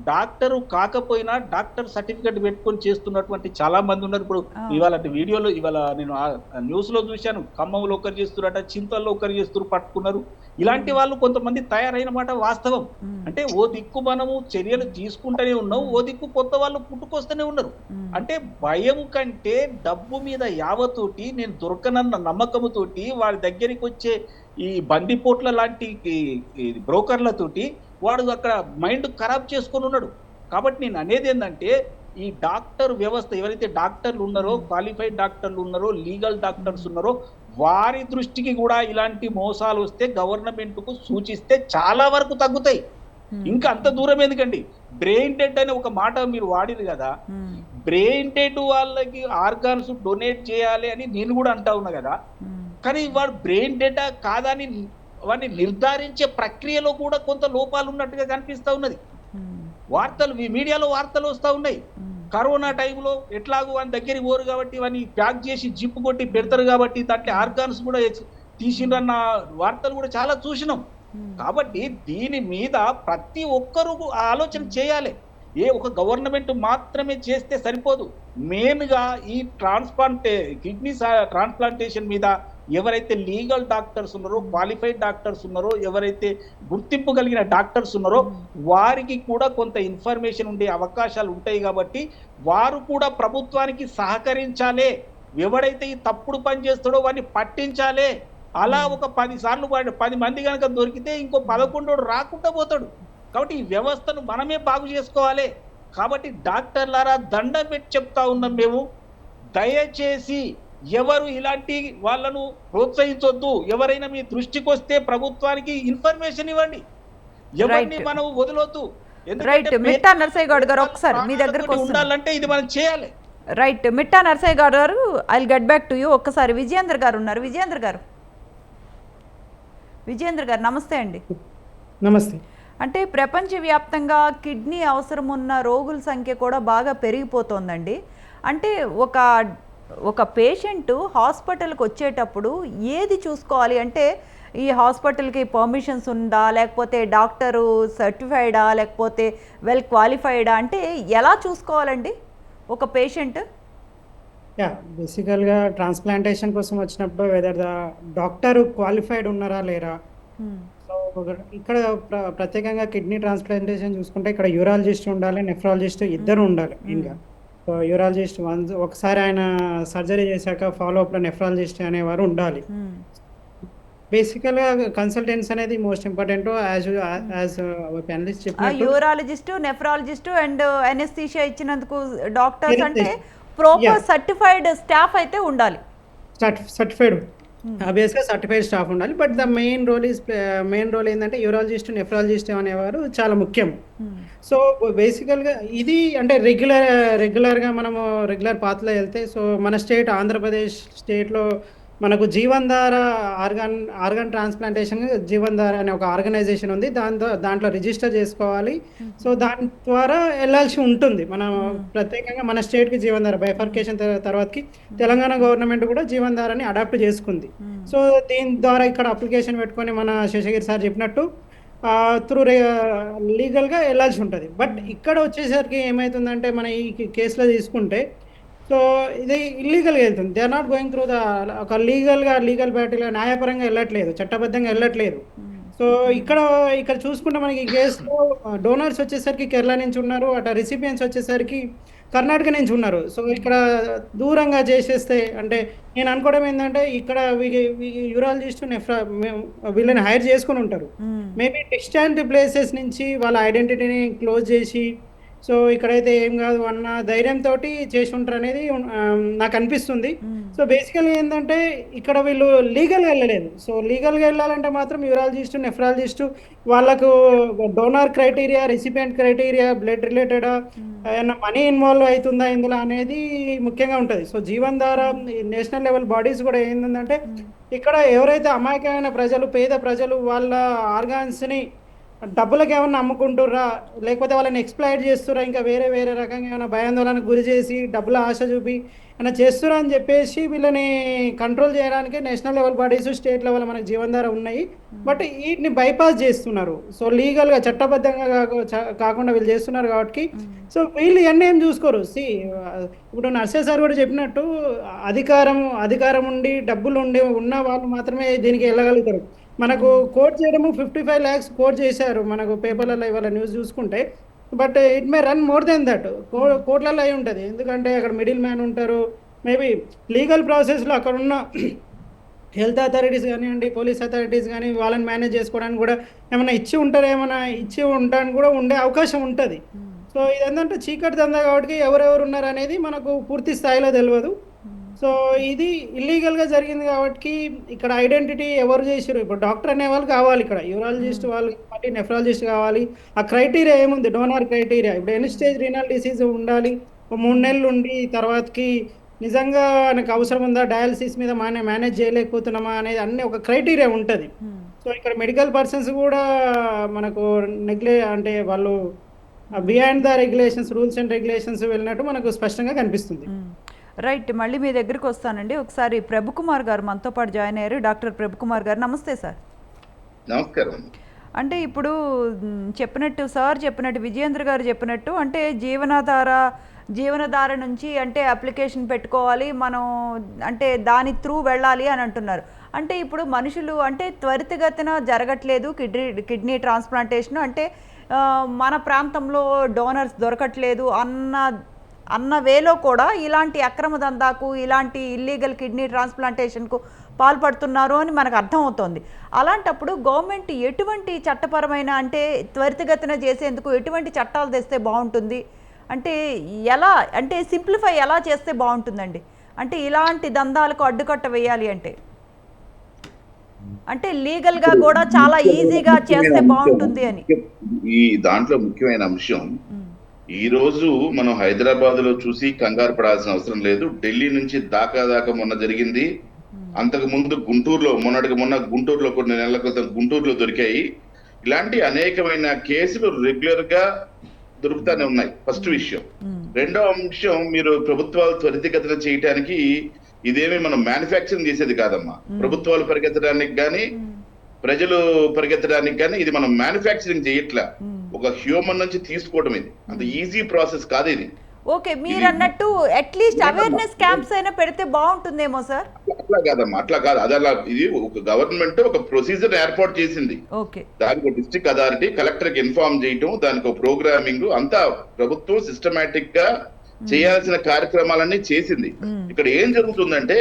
Speaker 3: డాక్టర్ కాకపోయినా డాక్టర్ సర్టిఫికెట్ పెట్టుకొని చేస్తున్నటువంటి చాలా మంది ఉన్నారు. ఇప్పుడు ఇవాళ వీడియోలో ఇవాళ నేను న్యూస్ లో చూశాను, ఖమ్మంలో ఒకరు చేస్తున్నట, చింతల్లో ఒకరు చేస్తున్నారు, పట్టుకున్నారు. ఇలాంటి వాళ్ళు కొంతమంది తయారైన మాట వాస్తవం. అంటే ఓ దిక్కు మనము చర్యలు తీసుకుంటూనే ఉన్నాం, ఓ దిక్కు కొత్త వాళ్ళు పుట్టుకొస్తూనే ఉన్నారు. అంటే భయం కంటే డబ్బు మీద యావతోటి నేను దొరకనన్న నమ్మకముతోటి వారి దగ్గరికి వచ్చే ఈ బందిపోట్ల లాంటి బ్రోకర్లతోటి వాడు అక్కడ మైండ్ ఖరాబ్ చేసుకొని ఉన్నాడు. కాబట్టి నేను అనేది ఏంటంటే ఈ డాక్టర్ వ్యవస్థ ఎవరైతే డాక్టర్లు ఉన్నారో, క్వాలిఫైడ్ డాక్టర్లు ఉన్నారో, లీగల్ డాక్టర్స్ ఉన్నారో వారి దృష్టికి కూడా ఇలాంటి మోసాలు వస్తే గవర్నమెంట్కు సూచిస్తే చాలా వరకు తగ్గుతాయి. ఇంకా అంత దూరం ఎందుకండి, బ్రెయిన్ డెడ్ అనే ఒక మాట మీరు వాడిరు కదా, బ్రెయిన్ డెడ్ వాళ్ళకి ఆర్గాన్స్ డొనేట్ చేయాలి అని నేను కూడా అంటా ఉన్నా కదా. కానీ వాడు బ్రెయిన్ డెడ్ కాదా అని వాడిని నిర్ధారించే ప్రక్రియలో కూడా కొంత లోపాలు ఉన్నట్టుగా కనిపిస్తా ఉన్నది. వార్తలు మీడియాలో వార్తలు వస్తూ ఉన్నాయి. కరోనా టైంలో ఎట్లాగో వాని దగ్గరికి పోరు కాబట్టి వాడిని ప్యాక్ చేసి జిప్పు కొట్టి పెడతారు కాబట్టి దాంట్లో ఆర్గాన్స్ కూడా తీసిండ్రన్న వార్తలు కూడా చాలా చూసినాం. కాబట్టి దీని మీద ప్రతి ఒక్కరూ ఆలోచన చేయాలి. ఒక గవర్నమెంట్ మాత్రమే చేస్తే సరిపోదు. మెయిన్గా ఈ కిడ్నీ ట్రాన్స్ప్లాంటేషన్ మీద ఎవరైతే లీగల్ డాక్టర్స్ ఉన్నారో, క్వాలిఫైడ్ డాక్టర్స్ ఉన్నారో, ఎవరైతే గుర్తింపు కలిగిన డాక్టర్స్ ఉన్నారో వారికి కూడా కొంత ఇన్ఫర్మేషన్ ఉండే అవకాశాలు ఉంటాయి. కాబట్టి వారు కూడా ప్రభుత్వానికి సహకరించాలి. ఎవడైతే ఈ తప్పుడు పని చేస్తాడో వాడిని పట్టించాలి. అలా ఒక 10 సార్లు 10 మంది కనుక దొరికితే ఇంకో 11 రాకుండా పోతాడు. కాబట్టి ఈ వ్యవస్థను మనమే బాగు చేసుకోవాలి. కాబట్టి డాక్టర్లారా దండం పెట్టి చెప్తా ఉన్నాం మేము, దయచేసి ఎవరు ఇలాంటి వాళ్ళను ప్రోత్సహించొద్దు. ఎవరైనా మీ దృష్టికి వస్తే ప్రభుత్వానికి ఇన్ఫర్మేషన్ ఇవ్వండి, ఎవరిని మనం వదలొద్దు.
Speaker 1: మిట్టా నరసయ్య గౌడ్ గారు ఒకసారి మీ దగ్గరకు
Speaker 3: ఉండాలంటే ఇది మనం చేయాలి.
Speaker 1: రైట్, మిట్టా నరసయ్య గౌడ్ గారు, I will get back to you. ఒక్కసారి విజయేంద్ర గారు ఉన్నారు. విజయేంద్ర గారు నమస్తే అండి.
Speaker 4: నమస్తే.
Speaker 1: అంటే ప్రపంచవ్యాప్తంగా కిడ్నీ అవసరం ఉన్న రోగుల సంఖ్య కూడా బాగా పెరిగిపోతోందండి. అంటే ఒక పేషెంట్ హాస్పిటల్కి వచ్చేటప్పుడు ఏది చూసుకోవాలి అంటే, ఈ హాస్పిటల్కి పర్మిషన్స్ ఉందా, లేకపోతే డాక్టరు సర్టిఫైడా, లేకపోతే వెల్ క్వాలిఫైడా, అంటే ఎలా చూసుకోవాలండి ఒక పేషెంట్?
Speaker 4: బేసికల్గా ట్రాన్స్ప్లాంటేషన్ కోసం వచ్చినప్పుడు వెదర్ ద డాక్టర్ క్వాలిఫైడ్ ఉన్నారా లేరా. సో ఇక్కడ ప్రత్యేకంగా కిడ్నీ ట్రాన్స్ప్లాంటేషన్ చూసుకుంటే ఇక్కడ యూరాలజిస్ట్ ఉండాలి, నెఫ్రాలజిస్ట్ ఇద్దరు ఉండాలి మెయిన్గా. సో యూరాలజిస్ట్ ఒకసారి ఆయన సర్జరీ చేశాక ఫాలోఅప్లో నెఫ్రాలజిస్ట్ అనేవారు ఉండాలి. బేసికల్గా కన్సల్టెన్సీ అనేది మోస్ట్ ఇంపార్టెంట్. యాజ్ ప్యానలిస్ట్ చెప్పినట్టు
Speaker 1: యూరాలజిస్ట్, నెఫ్రాలజిస్ట్ అండ్ అనెస్థీషియా ఇచ్చినందుకు డాక్టర్స్ అంటే ప్రాపర్ సర్టిఫైడ్ స్టాఫ్ అయితే ఉండాలి.
Speaker 4: సర్టిఫైడ్ ఆబ్వియస్గా సర్టిఫైడ్ స్టాఫ్ ఉండాలి. బట్ ద మెయిన్ రోల్ ఏంటంటే యూరాలజిస్ట్, నెఫ్రాలజిస్ట్ అనేవారు చాలా ముఖ్యం. సో బేసికల్గా ఇది అంటే రెగ్యులర్గా మనము రెగ్యులర్ పాత్లో వెళ్తే, సో మన స్టేట్ ఆంధ్రప్రదేశ్ స్టేట్లో మనకు జీవన్ధార ఆర్గాన్ ట్రాన్స్ప్లాంటేషన్ జీవన్ధార అనే ఒక ఆర్గనైజేషన్ ఉంది. దాంట్లో రిజిస్టర్ చేసుకోవాలి. సో దాని ద్వారా వెళ్ళాల్సి ఉంటుంది. మనం ప్రత్యేకంగా మన స్టేట్కి జీవన్ధార బైఫర్కేషన్ తర్వాతకి తెలంగాణ గవర్నమెంట్ కూడా జీవన్ధారాన్ని అడాప్ట్ చేసుకుంది. సో దీని ద్వారా ఇక్కడ అప్లికేషన్ పెట్టుకొని మన శేషగిరి సార్ చెప్పినట్టు త్రూ లీగల్గా వెళ్ళాల్సి ఉంటుంది. బట్ ఇక్కడ వచ్చేసరికి ఏమవుతుందంటే మన ఈ కేసులో తీసుకుంటే, సో ఇది ఇల్లీగల్గా వెళ్తుంది. They are not going through ఒక లీగల్ బ్యాటిల్, న్యాయపరంగా వెళ్ళట్లేదు, చట్టబద్ధంగా వెళ్ళట్లేదు. సో ఇక్కడ చూసుకుంటే మనకి ఈ కేసులో డోనర్స్ వచ్చేసరికి కేరళ నుంచి ఉన్నారు, అటు రిసిపియన్స్ వచ్చేసరికి కర్ణాటక నుంచి ఉన్నారు. సో ఇక్కడ దూరంగా చేసేస్తే, అంటే నేను అనుకోవడం ఏంటంటే ఇక్కడ యూరాలజిస్ట్ వీళ్ళని హైర్ చేసుకుని ఉంటారు. మేబీ డిస్టెంట్ ప్లేసెస్ నుంచి వాళ్ళ ఐడెంటిటీని క్లోజ్ చేసి సో ఇక్కడైతే ఏం కాదు అన్న ధైర్యంతో చేసి ఉంటారు అనేది నాకు అనిపిస్తుంది. సో బేసికల్గా ఏంటంటే ఇక్కడ వీళ్ళు లీగల్గా వెళ్ళలేదు. సో లీగల్గా వెళ్ళాలంటే మాత్రం యూరాలజిస్టు నెఫ్రాలజిస్టు వాళ్ళకు donor criteria, recipient criteria, blood రిలేటెడా, ఏమన్నా మనీ ఇన్వాల్వ్ అవుతుందా ఇందులో అనేది ముఖ్యంగా ఉంటుంది. సో జీవన్ ధార నేషనల్ లెవెల్ బాడీస్ కూడా ఏంటంటే ఇక్కడ ఎవరైతే అమాయకమైన ప్రజలు, పేద ప్రజలు వాళ్ళ ఆర్గాన్స్ని డబ్బులకు ఏమన్నా అమ్ముకుంటుర్రా, లేకపోతే వాళ్ళని ఎక్స్ప్లాయిట్ చేస్తుర్రా, ఇంకా వేరే వేరే రకంగా ఏమైనా భయాందోళనకు గురి చేసి డబ్బుల ఆశ చూపి ఏమైనా చేస్తుర్రా అని చెప్పేసి వీళ్ళని కంట్రోల్ చేయడానికి national level bodies, state level మనకి జీవనధార ఉన్నాయి. బట్ వీటిని బైపాస్ చేస్తున్నారు. సో లీగల్గా చట్టబద్ధంగా కాకుండా వీళ్ళు చేస్తున్నారు కాబట్టి సో వీళ్ళు ఇవన్నీ ఏం చూసుకోరు. ఇప్పుడు నర్సే సార్ కూడా చెప్పినట్టు అధికారం ఉండి డబ్బులు ఉన్న వాళ్ళు మాత్రమే దీనికి వెళ్ళగలుగుతారు. మనకు కోట్ చేయడము 55 lakhs కోట్ చేశారు మనకు పేపర్లలో ఇవాళ న్యూస్ చూసుకుంటే. But it may run more than that, కోట్లలో అయి ఉంటుంది. ఎందుకంటే అక్కడ మిడిల్ మ్యాన్ ఉంటారు. మేబీ లీగల్ ప్రాసెస్లో అక్కడ ఉన్న హెల్త్ అథారిటీస్ కానివ్వండి, పోలీస్ అథారిటీస్ కానీ వాళ్ళని మేనేజ్ చేసుకోవడానికి కూడా ఏమైనా ఇచ్చి ఉండడానికి కూడా ఉండే అవకాశం ఉంటుంది. సో ఇదేంటంటే చీకటి దందా కాబట్టి ఎవరెవరు ఉన్నారు అనేది మనకు పూర్తి స్థాయిలో తెలియదు. సో ఇది ఇల్లీగల్గా జరిగింది కాబట్టి ఇక్కడ ఐడెంటిటీ ఎవరు చేసారు, ఇప్పుడు డాక్టర్ అనే వాళ్ళు కావాలి, ఇక్కడ యూరాలజిస్ట్ వాళ్ళు కాబట్టి నెఫ్రాలజిస్ట్ కావాలి. ఆ క్రైటీరియా ఏముంది, డోనార్ క్రైటీరియా. ఇప్పుడు ఎన్ని స్టేజ్ రీనల్ డిసీజ్ ఉండాలి, 3 నెలలు ఉండి తర్వాతకి నిజంగా నాకు అవసరం ఉందా, డయాలసిస్ మీద మేనేజ్ చేయలేకపోతున్నామా అనేది అన్ని ఒక క్రైటీరియా ఉంటుంది. సో ఇక్కడ మెడికల్ పర్సన్స్ కూడా మనకు అంటే వాళ్ళు beyond the regulations, rules and regulations వెళ్ళినట్టు మనకు స్పష్టంగా కనిపిస్తుంది.
Speaker 1: రైట్, మళ్ళీ మీ దగ్గరికి వస్తానండి. ఒకసారి ప్రభుకుమార్ గారు మనతో పాటు జాయిన్ అయ్యారు. డాక్టర్ ప్రభుకుమార్ గారు నమస్తే సార్.
Speaker 5: నమస్కారం.
Speaker 1: అంటే ఇప్పుడు చెప్పినట్టు విజయేంద్ర గారు చెప్పినట్టు అంటే జీవనధార నుంచి అంటే అప్లికేషన్ పెట్టుకోవాలి మనం, అంటే దాని త్రూ వెళ్ళాలి అని అంటున్నారు. అంటే ఇప్పుడు మనుషులు అంటే త్వరితగతిన జరగట్లేదు కిడ్నీ ట్రాన్స్ప్లాంటేషన్, అంటే మన ప్రాంతంలో డోనర్స్ దొరకట్లేదు అన్న వేలో కూడా ఇలాంటి అక్రమ దందాకు, ఇలాంటి ఇల్లీగల్ కిడ్నీ ట్రాన్స్ప్లాంటేషన్కు పాల్పడుతున్నారు అని మనకు అర్థమవుతోంది. అలాంటప్పుడు గవర్నమెంట్ ఎటువంటి చట్టపరమైన అంటే త్వరితగతిన చేసేందుకు ఎటువంటి చట్టాలు తెస్తే బాగుంటుంది, అంటే సింప్లిఫై ఎలా చేస్తే బాగుంటుందండి? అంటే ఇలాంటి దందాలకు అడ్డుకట్ట వేయాలి అంటే లీగల్గా కూడా చాలా ఈజీగా చేస్తే బాగుంటుంది అని.
Speaker 5: ఈ దాంట్లో ముఖ్యమైన అంశం, ఈ రోజు మనం హైదరాబాద్ లో చూసి కంగారు పడాల్సిన అవసరం లేదు. ఢిల్లీ నుంచి దాకా మొన్న జరిగింది. అంతకు ముందు మొన్న గుంటూరులో కొన్ని నెలల క్రితం గుంటూరులో దొరికాయి. ఇలాంటి అనేకమైన కేసులు రెగ్యులర్ గా దొరుకుతానే ఉన్నాయి. ఫస్ట్ విషయం. రెండో అంశం, మీరు ప్రభుత్వాలు త్వరితగతిన చేయటానికి ఇదేమి మనం మ్యానుఫ్యాక్చరింగ్ చేసేది కాదమ్మా. ప్రభుత్వాలు పరిగెత్తడానికి కానీ ప్రజలు పరిగెత్తడానికి కానీ ఇది మనం మ్యానుఫ్యాక్చరింగ్ చేయట్లా, ఒక హ్యూమన్ నుంచి తీసుకోవడం. ఇది అంత ఈజీ ప్రాసెస్ కాదు ఇది.
Speaker 1: ఓకే, మీరు అన్నట్టు అట్లీస్ట్ అవేర్నెస్ క్యాంప్స్ అయినా పెడితే బాగుంటుందేమో సార్.
Speaker 5: అట్లా కాదమ్మా, అట్లా కాదు. అలా ఇది ఒక గవర్నమెంట్ ఒక ప్రొసీజర్ ఏర్పాటు చేసింది. దానికి డిస్ట్రిక్ట్ అథారిటీ కలెక్టర్ కి ఇన్ఫార్మ్ చేయటం, దానికి ఒక ప్రోగ్రామింగ్ అంతా ప్రభుత్వం సిస్టమేటిక్ గా చేయాల్సిన కార్యక్రమాలన్నీ చేసింది. ఇక్కడ ఏం జరుగుతుందంటే,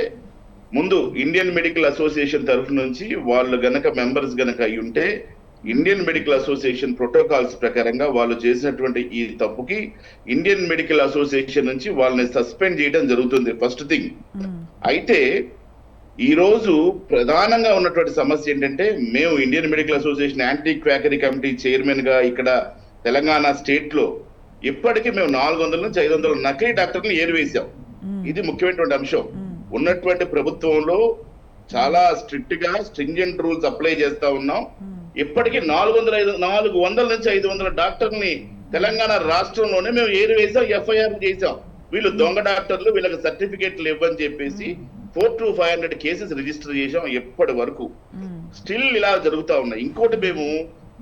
Speaker 5: ముందు ఇండియన్ మెడికల్ అసోసియేషన్ తరఫు నుంచి వాళ్ళు గనక మెంబర్స్ గనక అయి ఉంటే ఇండియన్ మెడికల్ అసోసియేషన్ ప్రోటోకాల్స్ ప్రకారంగా వాళ్ళు చేసినటువంటి ఈ తప్పుకి ఇండియన్ మెడికల్ అసోసియేషన్ నుంచి వాళ్ళని సస్పెండ్ చేయడం జరుగుతుంది, ఫస్ట్ థింగ్. అయితే ఈ రోజు ప్రధానంగా ఉన్నటువంటి సమస్య ఏంటంటే, మేము Indian medical association anti quackery committee chairman గా ఇక్కడ తెలంగాణ స్టేట్ లో ఇప్పటికీ మేము 400 నుంచి 500 నకిలీ డాక్టర్లు ఏరివేశాం. ఇది ముఖ్యమైనటువంటి అంశం. ఉన్నటువంటి ప్రభుత్వంలో చాలా స్ట్రింజెంట్ రూల్స్ అప్లై చేస్తా ఉన్నాం. ఇప్పటికీ 400 నుంచి 500 డాక్టర్ని తెలంగాణ రాష్ట్రంలోనే మేము ఏరివేసాం, ఎఫ్ఐఆర్ చేసాం. వీళ్ళు దొంగ డాక్టర్లు, వీళ్ళకి సర్టిఫికేట్లు ఇవ్వని చెప్పేసి 400 to 500 కేసెస్ రిజిస్టర్ చేసాం. ఎప్పటి వరకు స్టిల్ ఇలా జరుగుతా ఉన్నాయి. ఇంకోటి, మేము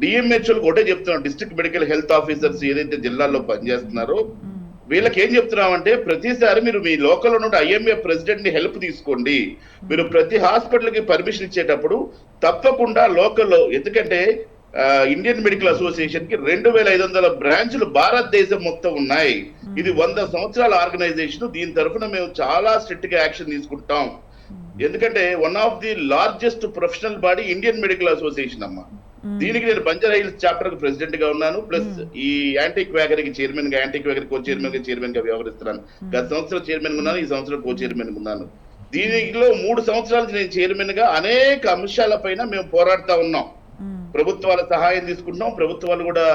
Speaker 5: డిఎంహెచ్ఓలకు ఒకటే చెప్తున్నాం, డిస్ట్రిక్ట్ మెడికల్ హెల్త్ ఆఫీసర్స్ ఏదైతే జిల్లాల్లో పనిచేస్తున్నారో వీళ్ళకి ఏం చెప్తున్నామంటే, ప్రతిసారి మీరు మీ లోకల్లో నుండి IMA ప్రెసిడెంట్ ని హెల్ప్ తీసుకోండి. మీరు ప్రతి హాస్పిటల్ కి పర్మిషన్ ఇచ్చేటప్పుడు తప్పకుండా లోకల్లో, ఎందుకంటే ఇండియన్ మెడికల్ అసోసియేషన్ కి 2500 బ్రాంచ్లు భారతదేశం మొత్తం ఉన్నాయి. ఇది 100 సంవత్సరాల ఆర్గనైజేషన్. దీని తరఫున మేము చాలా స్ట్రిక్ట్ గా యాక్షన్ తీసుకుంటాం. ఎందుకంటే one of the largest professional body Indian medical association అమ్మా. దీనికి నేను బంజారా హిల్స్ చాప్టర్ కి ప్రెసిడెంట్ గా ఉన్నాను, ప్లస్ ఈ యాంటీ క్వాగరీకి చైర్మన్ గా, యాంటీ క్వాగరీ కో చైర్మన్ గా వ్యవహరిస్తున్నాను. గత సంవత్సరం చైర్మన్ గా ఉన్నాను, ఈ సంవత్సరం కో చైర్మన్ గా ఉన్నాను. దీనిలో 3 సంవత్సరాల నుంచి నేను చైర్మన్ గా అనేక అంశాల పైన మేము పోరాడుతా ఉన్నాం. ప్రభుత్వాల సహాయం తీసుకుంటున్నాం, ప్రభుత్వాలు కూడా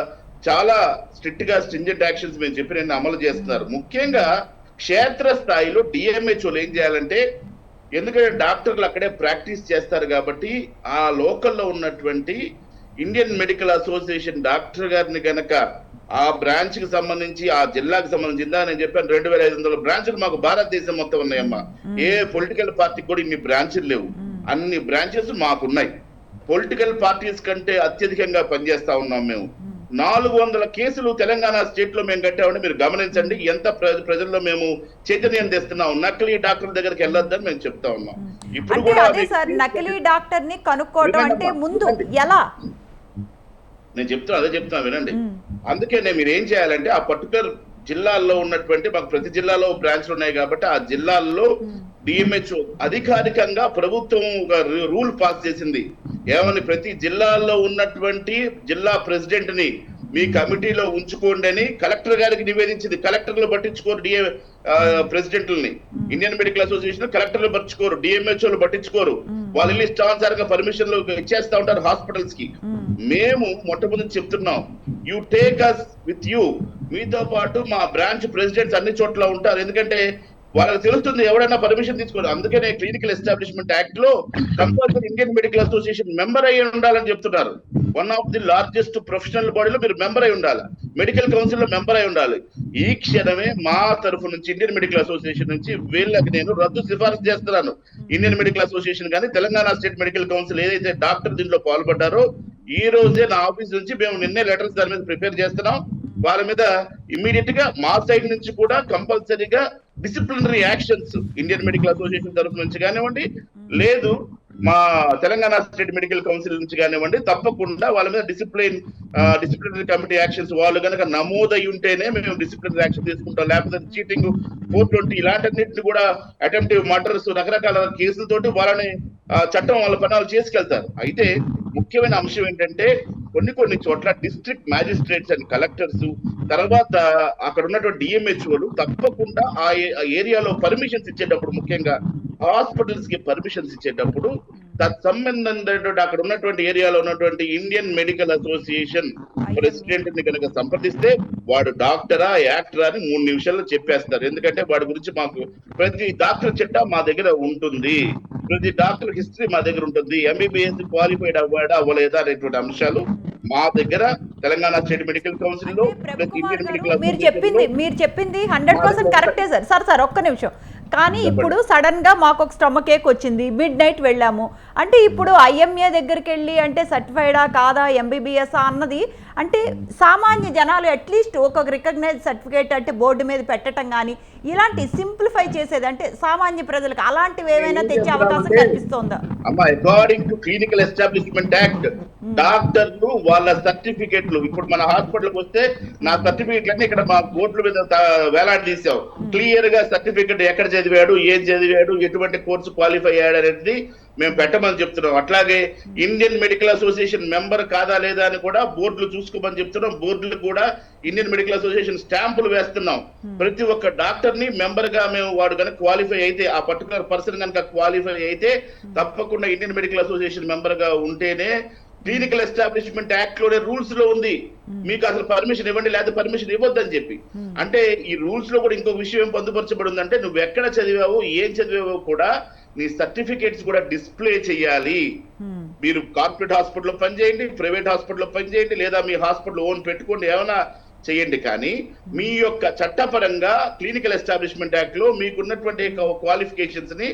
Speaker 5: చాలా స్ట్రింజెంట్ యాక్షన్స్ మేము చెప్పిన అమలు చేస్తున్నారు. ముఖ్యంగా క్షేత్ర స్థాయిలో డిఎంహెచ్ఓలు ఏం చేయాలంటే, ఎందుకంటే డాక్టర్లు అక్కడే ప్రాక్టీస్ చేస్తారు కాబట్టి ఆ లోకల్లో ఉన్నటువంటి ఇండియన్ మెడికల్ అసోసియేషన్ డాక్టర్ గారిని గనక ఆ బ్రాంచ్ కి సంబంధించి, ఆ జిల్లాకు సంబంధించి, ఇందా నేను చెప్పాను 2500 బ్రాంచ్లు మాకు భారతదేశం మొత్తం ఉన్నాయమ్మా. ఏ పొలిటికల్ పార్టీకి కూడా ఇన్ని బ్రాంచ్లు లేవు, అన్ని బ్రాంచెస్ మాకున్నాయి. పొలిటికల్ పార్టీస్ కంటే అత్యధికంగా పనిచేస్తా ఉన్నాం మేము. 400 కేసులు తెలంగాణ స్టేట్ లో మేము కట్టామంటే మీరు గమనించండి ఎంత ప్రజల్లో మేము చైతన్యం తెస్తున్నాం. నకిలీ డాక్టర్ దగ్గరికి వెళ్ళొద్దని మేము చెప్తా ఉన్నాం. ఇప్పుడు కూడా
Speaker 1: అదే సార్, నకిలీ డాక్టర్ ని కనుక్కోవడం అంటే ముందు ఎలా
Speaker 5: నేను అదే చెప్తున్నా వినండి. అందుకే మీరు ఏం చేయాలంటే ఆ పర్టికులర్ జిల్లాల్లో ఉన్నటువంటి, మాకు ప్రతి జిల్లాలో బ్రాంచ్లు ఉన్నాయి కాబట్టి ఆ జిల్లాల్లో డిఎంహెచ్ఓ అధికారికంగా ప్రభుత్వం ఒక రూల్ పాస్ చేసింది. ఏమని, ప్రతి జిల్లాల్లో ఉన్నటువంటి జిల్లా ప్రెసిడెంట్ ని మీ కమిటీలో ఉంచుకోండి అని కలెక్టర్ గారికి నివేదించింది. కలెక్టర్లు పట్టించుకోరు ప్రెసిడెంట్లని. ఇండియన్ మెడికల్ అసోసియేషన్ కలెక్టర్లు పట్టించుకోరు, డిఎంహెచ్ఓలు పట్టించుకోరు. వాళ్ళు వెళ్ళి ఇష్టానుసారంగా పర్మిషన్లు ఇచ్చేస్తా ఉంటారు హాస్పిటల్స్ కి. మేము మొట్టమొదటి చెప్తున్నాం, you take us with you. మీతో పాటు మా బ్రాంచ్ ప్రెసిడెంట్స్ అన్ని చోట్ల ఉంటారు. ఎందుకంటే వాళ్ళకి తెలుస్తుంది ఎవరైనా పర్మిషన్ తీసుకోరు. అందుకనే క్లినికల్ ఎస్టాబ్లిష్మెంట్ యాక్ట్ లో compulsory Indian medical association member అయ్యి ఉండాలని చెప్తున్నారు. One of the largest professional బాడీలో మీరు మెంబర్ అయి ఉండాలి, మెడికల్ కౌన్సిల్ లో మెంబర్ అయి ఉండాలి. ఈ క్షణమే మా తరఫు నుంచి ఇండియన్ మెడికల్ అసోసియేషన్ నుంచి వీళ్ళకి నేను రద్దు సిఫారసు చేస్తున్నాను. ఇండియన్ మెడికల్ అసోసియేషన్ కానీ తెలంగాణ స్టేట్ మెడికల్ కౌన్సిల్ ఏదైతే డాక్టర్ దీంట్లో పాల్పడ్డారో ఈ రోజే నా ఆఫీస్ నుంచి మేము నిన్నే లెటర్స్ దాని మీద ప్రిపేర్ చేస్తున్నాం. వాళ్ళ మీద ఇమ్మీడియట్ గా మా సైడ్ నుంచి కూడా కంపల్సరీగా disciplinary actions Indian medical association తరఫు నుంచి కానివ్వండి, లేదు మా తెలంగాణ స్టేట్ మెడికల్ కౌన్సిల్ నుంచి కానివ్వండి, తప్పకుండా వాళ్ళ మీద డిసిప్లినరీ కమిటీ యాక్షన్స్ వాళ్ళు కనుక నమోదై ఉంటేనే మేము డిసిప్లినరీ యాక్షన్ తీసుకుంటాం. లేకపోతే చీటింగ్ 420 ఇలాంటిన్నింటిని కూడా అటెంప్టివ్ మర్డర్స్ రకరకాల కేసులతోటి వాళ్ళని చట్టం వాళ్ళ పనాలు చేసుకెళ్తారు. అయితే ముఖ్యమైన అంశం ఏంటంటే కొన్ని చోట్ల డిస్ట్రిక్ట్ మ్యాజిస్ట్రేట్స్ అండ్ కలెక్టర్స్, తర్వాత అక్కడ ఉన్నటువంటి డిఎంహెచ్ఓలు తప్పకుండా ఆ ఏరియాలో పర్మిషన్స్ ఇచ్చేటప్పుడు, ముఖ్యంగా హాస్పిటల్స్ కి పర్మిషన్స్ ఇచ్చేటప్పుడు తత్సంబంధం అక్కడ ఉన్నటువంటి ఏరియాలో ఉన్నటువంటి ఇండియన్ మెడికల్ అసోసియేషన్ ప్రెసిడెంట్ ని కనుక సంప్రదిస్తే వాడు డాక్టరా యాక్టరా అని 3 నిమిషాల్లో చెప్పేస్తారు. ఎందుకంటే వాడి గురించి మాకు ప్రతి డాక్టర్ చిట్టా మా దగ్గర ఉంటుంది, ప్రతి డాక్టర్ హిస్టరీ మా దగ్గర ఉంటుంది, ఎంబీబీఎస్ క్వాలిఫైడ్ అవ్వాడా అవ్వలేదా అనేటువంటి అంశాలు మా దగ్గర తెలంగాణ స్టేట్ మెడికల్ కౌన్సిల్ లో ఇండియన్ మెడికల్
Speaker 1: మీరు చెప్పింది 100% కరెక్టే సార్. ఒక్క నిమిషం. కానీ ఇప్పుడు సడన్ గా మాకు ఒక స్టమక్ ఏక్ వచ్చింది, మిడ్ నైట్ వెళ్ళాము అంటే ఇప్పుడు ఐఎంఏ దగ్గరికి వెళ్ళి అంటే సర్టిఫైడా కాదా, ఎంబీబీఎస్ అన్నది అంటే సామాన్య జనాలు అట్లీస్ట్ ఒక రికగ్నైజ్ సర్టిఫికేట్ అంటే బోర్డు మీద పెట్టడం కానీ ఇలాంటి సింప్లిఫై చేసేది అంటే సామాన్య ప్రజలకు అలాంటివి ఏమైనా తెచ్చే అవకాశం కనిపిస్తోందా?
Speaker 5: అమ్మా, according to clinical establishment act డాక్టర్లు వాళ్ళ సర్టిఫికెట్లు, ఇప్పుడు మన హాస్పిటల్కి వస్తే నా సర్టిఫికెట్లన్నీ ఇక్కడ మా బోర్డుల మీద వేలాడదీసాం. క్లియర్ గా సర్టిఫికెట్ ఎక్కడ చదివాడు, ఏం చదివాడు, ఎటువంటి కోర్సు క్వాలిఫై అయ్యాడు అనేది మేము పెట్టమని చెప్తున్నాం. అట్లాగే ఇండియన్ మెడికల్ అసోసియేషన్ మెంబర్ కాదా లేదా అని కూడా బోర్డులు చూసుకోమని చెప్తున్నాం. బోర్డులు కూడా ఇండియన్ మెడికల్ అసోసియేషన్ స్టాంపులు వేస్తున్నాం. ప్రతి ఒక్క డాక్టర్ ని మెంబర్ గా మేము వాడు కనుక క్వాలిఫై అయితే, ఆ పర్టికులర్ పర్సన్ కనుక క్వాలిఫై అయితే తప్పకుండా ఇండియన్ మెడికల్ అసోసియేషన్ మెంబర్ గా ఉంటేనే క్లినికల్ ఎస్టాబ్లిష్మెంట్ యాక్ట్ లోనే రూల్స్ లో ఉంది మీకు అసలు పర్మిషన్ ఇవ్వండి లేదా పర్మిషన్ ఇవ్వద్దని చెప్పి. అంటే ఈ రూల్స్ లో కూడా ఇంకొక విషయం ఏం పొందుపరచబడి ఉందంటే, నువ్వు ఎక్కడ చదివావు, ఏం చదివావో కూడా నీ సర్టిఫికేట్స్ కూడా డిస్ప్లే చేయాలి. మీరు కార్పొరేట్ హాస్పిటల్లో పనిచేయండి, ప్రైవేట్ హాస్పిటల్లో పనిచేయండి, లేదా మీ హాస్పిటల్ ఓన్ పెట్టుకోండి, ఏమైనా చేయండి. కానీ మీ యొక్క చట్టపరంగా క్లినికల్ ఎస్టాబ్లిష్మెంట్ యాక్ట్ లో మీకున్నటువంటి క్వాలిఫికేషన్స్ ని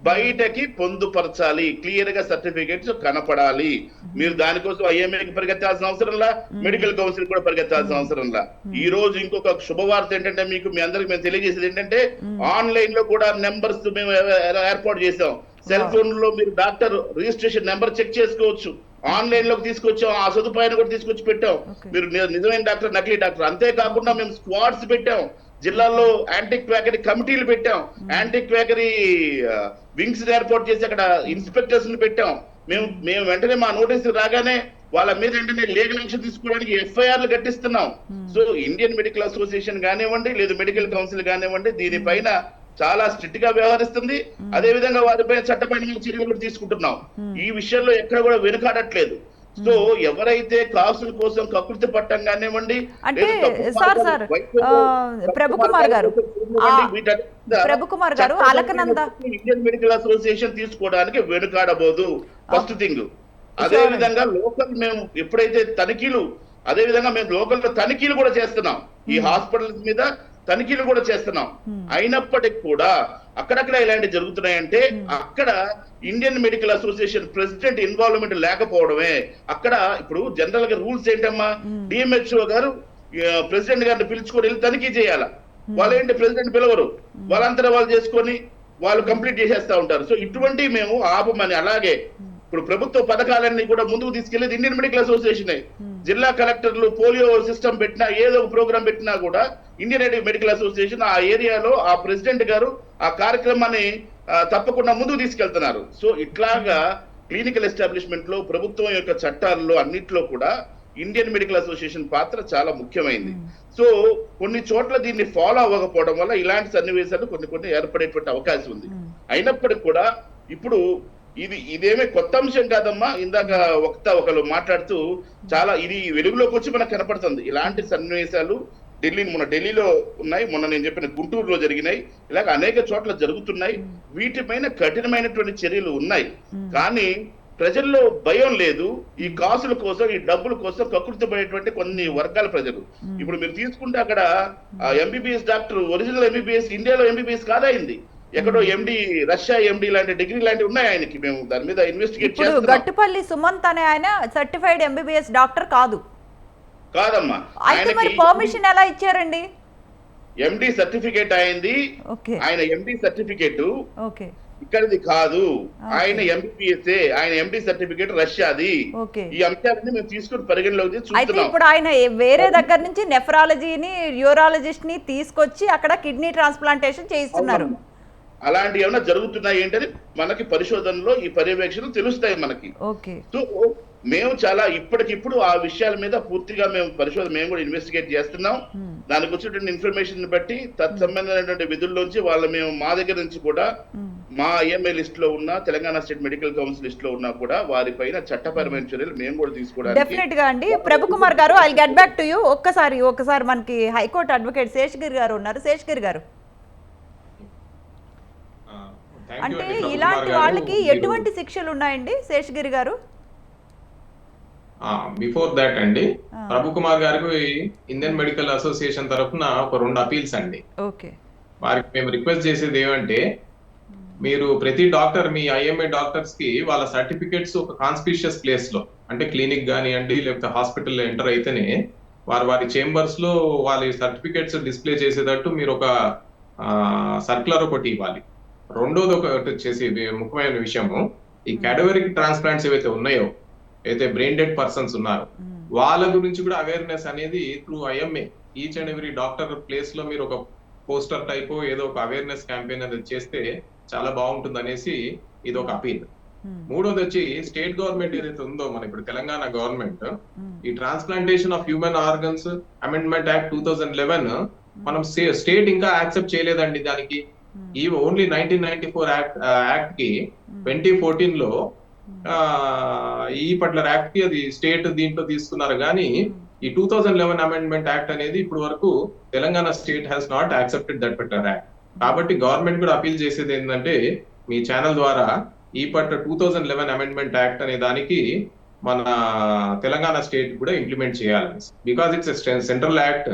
Speaker 5: బయటకి పొందుపరచాలి, క్లియర్ గా సర్టిఫికేట్స్ కనపడాలి. మీరు దానికోసం ఐఎంఏకి పరిగెత్తాల్సిన అవసరంలా, మెడికల్ కౌన్సిల్ కూడా పరిగెత్తాల్సిన అవసరంలా. ఈ రోజు ఇంకొక శుభవార్త ఏంటంటే, మీ అందరికి మేము తెలియజేసేది ఏంటంటే, ఆన్లైన్ లో కూడా నెంబర్స్ మేము ఏర్పాటు చేసాం. సెల్ ఫోన్ లో మీరు డాక్టర్ రిజిస్ట్రేషన్ నెంబర్ చెక్ చేసుకోవచ్చు. ఆన్లైన్ లోకి తీసుకొచ్చాం, ఆ సదుపాయాన్ని కూడా తీసుకొచ్చి పెట్టాం. మీరు నిజమైన డాక్టర్, నకిలీ డాక్టర్. అంతేకాకుండా మేము స్క్వాడ్స్ పెట్టాం, జిల్లాల్లో యాంటీ క్వాకరీ కమిటీలు పెట్టాం, యాంటీ క్వాకరీ వింగ్స్ ఏర్పాటు చేసి అక్కడ ఇన్స్పెక్టర్స్ ని పెట్టాం. మేము వెంటనే మా నోటీసులు రాగానే వాళ్ళ మీద ఏంటంటే లీగల్ యాక్షన్ తీసుకోవడానికి ఎఫ్ఐఆర్లు కట్టిస్తున్నాం. సో ఇండియన్ మెడికల్ అసోసియేషన్ కానివ్వండి, లేదు మెడికల్ కౌన్సిల్ కానివ్వండి, దీనిపైన చాలా స్ట్రిక్ట్ గా వ్యవహరిస్తుంది. అదే విధంగా వారిపైన చట్టపరమైన చర్యలు కూడా తీసుకుంటున్నాం. ఈ విషయంలో ఎక్కడ కూడా వెనుకాడట్లేదు. సో ఎవరైతే కాసుల కోసం కకృతి పట్టం కానివ్వండి,
Speaker 1: అంటే సార్ ప్రభుకుమార్ గారు అలకనంద
Speaker 5: ఇండియన్ మెడికల్ అసోసియేషన్ తీసుకోవడానికి వెనుకాడబోదు. First thing. అదే విధంగా లోకల్ మేము ఎప్పుడైతే తనిఖీలు, అదే విధంగా మేము లోకల్ లో తనిఖీలు కూడా చేస్తున్నాం. ఈ హాస్పిటల్స్ మీద తనిఖీలు కూడా చేస్తున్నాం. అయినప్పటికీ కూడా అక్కడక్కడ ఇలాంటి జరుగుతున్నాయంటే అక్కడ Indian medical association president involvement లేకపోవడమే. అక్కడ ఇప్పుడు జనరల్ గా రూల్స్ ఏంటమ్మా, డిఎంహెచ్ఓ గారు ప్రెసిడెంట్ గారిని పిలుచుకొని వెళ్ళి తనిఖీ చేయాలా. వాళ్ళేంటి ప్రెసిడెంట్ పిలవరు, వాళ్ళంతా వాళ్ళు చేసుకొని వాళ్ళు కంప్లీట్ చేసేస్తా ఉంటారు. సో ఇటువంటి మేము ఆపమని. అలాగే ఇప్పుడు ప్రభుత్వ పథకాలన్నీ కూడా ముందుకు తీసుకెళ్లేది ఇండియన్ మెడికల్ అసోసియేషన్. జిల్లా కలెక్టర్లు పోలియో సిస్టమ్ పెట్టినా, ఏదో ఒక ప్రోగ్రామ్ పెట్టినా కూడా ఇండియన్ మెడికల్ అసోసియేషన్ ఆ ఏరియాలో ఆ ప్రెసిడెంట్ గారు ఆ కార్యక్రమాన్ని తప్పకుండా ముందుకు తీసుకెళ్తున్నారు. సో ఇట్లాగా క్లినికల్ ఎస్టాబ్లిష్మెంట్ లో ప్రభుత్వం యొక్క చట్టాల్లో అన్నిట్లో కూడా ఇండియన్ మెడికల్ అసోసియేషన్ పాత్ర చాలా ముఖ్యమైనది. సో కొన్ని చోట్ల దీన్ని ఫాలో అవ్వకపోవడం వల్ల ఇలాంటి సన్నివేశాలు కొన్ని ఏర్పడేటువంటి అవకాశం ఉంది. అయినప్పటికీ కూడా ఇప్పుడు ఇదేమీ కొత్త అంశం కాదమ్మా. ఇందాక ఒకరు మాట్లాడుతూ చాలా ఇది వెలుగులోకి వచ్చి మనకు కనపడుతుంది. ఇలాంటి సన్నివేశాలు మొన్న ఢిల్లీలో ఉన్నాయి, మొన్న నేను చెప్పిన గుంటూరులో జరిగినాయి, ఇలాగ అనేక చోట్ల జరుగుతున్నాయి. వీటిపైన కఠినమైనటువంటి చర్యలు ఉన్నాయి. కానీ ప్రజల్లో భయం లేదు. ఈ కాసుల కోసం, ఈ డబ్బుల కోసం కకృతి పడేటువంటి కొన్ని వర్గాల ప్రజలు. ఇప్పుడు మీరు తీసుకుంటే అక్కడ ఎంబీబీఎస్ డాక్టర్ ఒరిజినల్ ఎంబీబీఎస్ ఇండియాలో ఎంబీబీఎస్ కాదైంది, ఎక్కడో ఎండి, రష్యా ఎండి లాంటి డిగ్రీ లాంటివి ఉన్నాయి ఆయనకి. మేము దాని మీద ఇన్వెస్టిగేట్ చేస్తున్నాం.
Speaker 1: గట్టుపల్లి సుమంత్ అనే ఆయన సర్టిఫైడ్ ఎంబీబీఎస్ డాక్టర్
Speaker 5: కాదమ్మా.
Speaker 1: అయితే మరి పర్మిషన్ ఎలా ఇచ్చారండి?
Speaker 5: ఎండి సర్టిఫికేట్ అయింది, ఆయన ఎండి సర్టిఫికేట్ ఇక్కడిది కాదు, ఆయన ఎంబీబీఎస్, ఆయన ఎండి సర్టిఫికేట్ రష్యాది. ఈ అంశాలన్నీ మేము తీసుకుని పరిగణలోకి
Speaker 1: చూస్తున్నాం. అయితే ఇప్పుడు ఆయన వేరే దగ్గర నుంచి నెఫ్రాలజీని, యూరాలజిస్ట్ ని తీసుకొచ్చి అక్కడ కిడ్నీ ట్రాన్స్ప్లాంటేషన్ చేయిస్తున్నారు.
Speaker 5: అలాంటి ఏమైనా జరుగుతున్నాయి ఏంటని మనకి పరిశోధనలో ఈ పర్యవేక్షణలు తెలుస్తాయి మనకి. సో మేము చాలా ఇప్పటికిప్పుడు ఆ విషయాల మీద పూర్తిగా మేము కూడా ఇన్వెస్టిగేట్ చేస్తున్నాం. దానికి వచ్చేటువంటి ఇన్ఫర్మేషన్ బట్టి తత్సంబంధమైనటువంటి విధుల్లోంచి మేము మా దగ్గర నుంచి కూడా మా ఐఎంఏ లిస్ట్ లో ఉన్న, Telangana state medical council list లో ఉన్నా కూడా వారిపైన చట్టపరమైన చర్యలు మేము కూడా తీసుకోవడానికి.
Speaker 1: డెఫినెట్ గా అండి. ప్రభుకుమార్ గారు, I get back to you. ఒక్కసారి మనకి హైకోర్టు అడ్వకేట్ శేషగిరి గారు ఉన్నారు. శేషగిరి గారు, అంటే ఇలాంటి వాళ్ళకి ఎటువంటి శిక్షలు ఉన్నాయండి శేషగిరి గారు?
Speaker 2: బిఫోర్ దాట్ అండి, ప్రభుకుమార్ గారికి ఇండియన్ మెడికల్ అసోసియేషన్ తరఫున ఒక 2 అపీల్స్ అండి. వారికి మేము రిక్వెస్ట్ చేసేది ఏమంటే, మీరు ప్రతి డాక్టర్, మీ ఐఎంఏ డాక్టర్స్ కి వాళ్ళ సర్టిఫికేట్స్ ఒక కాన్స్పిషియస్ ప్లేస్ లో, అంటే క్లినిక్ కానివ్వండి లేకపోతే హాస్పిటల్లో ఎంటర్ అయితేనే వారి చేంబర్స్ లో వాళ్ళ సర్టిఫికేట్స్ డిస్ప్లే చేసేటట్టు మీరు ఒక సర్క్యులర్ ఒకటి ఇవ్వాలి. రెండోది ఒకటి వచ్చేసి ముఖ్యమైన విషయము, ఈ క్యాడవరిక్ ట్రాన్స్ప్లాంట్స్ ఏవైతే ఉన్నాయో, అయితే బ్రెయిన్ డెడ్ పర్సన్స్ ఉన్నారు, వాళ్ళ గురించి కూడా అవేర్నెస్ అనేది through IMA each and every doctor place లో మీరు ఒక పోస్టర్ టైప్ ఏదో ఒక అవేర్నెస్ క్యాంపెయిన్ అనేది చేస్తే చాలా బాగుంటుంది అనేసి ఇది ఒక అపీల్. మూడోది వచ్చి స్టేట్ గవర్నమెంట్ ఏదైతే ఉందో, మన ఇప్పుడు తెలంగాణ గవర్నమెంట్ ఈ transplantation of human organs amendment act 2011 మనం స్టేట్ ఇంకా యాక్సెప్ట్ చేయలేదండి. దానికి ఈ ఓన్లీ 1994 యాక్ట్ కి 2014 లో ఈ పర్టికులర్ యాక్ట్ కి అది స్టేట్ దీంట్లో తీసుకున్నారు. కానీ ఈ 2011 అమెండ్మెంట్ యాక్ట్ అనేది ఇప్పుడు వరకు Telangana state has not accepted that particular act. కాబట్టి గవర్నమెంట్ కూడా అపీల్ చేసేది ఏంటంటే, మీ ఛానల్ ద్వారా ఈ 2011 అమెండ్మెంట్ యాక్ట్ అనే దానికి మన తెలంగాణ స్టేట్ కూడా ఇంప్లిమెంట్ చేయాలి. Because it's central act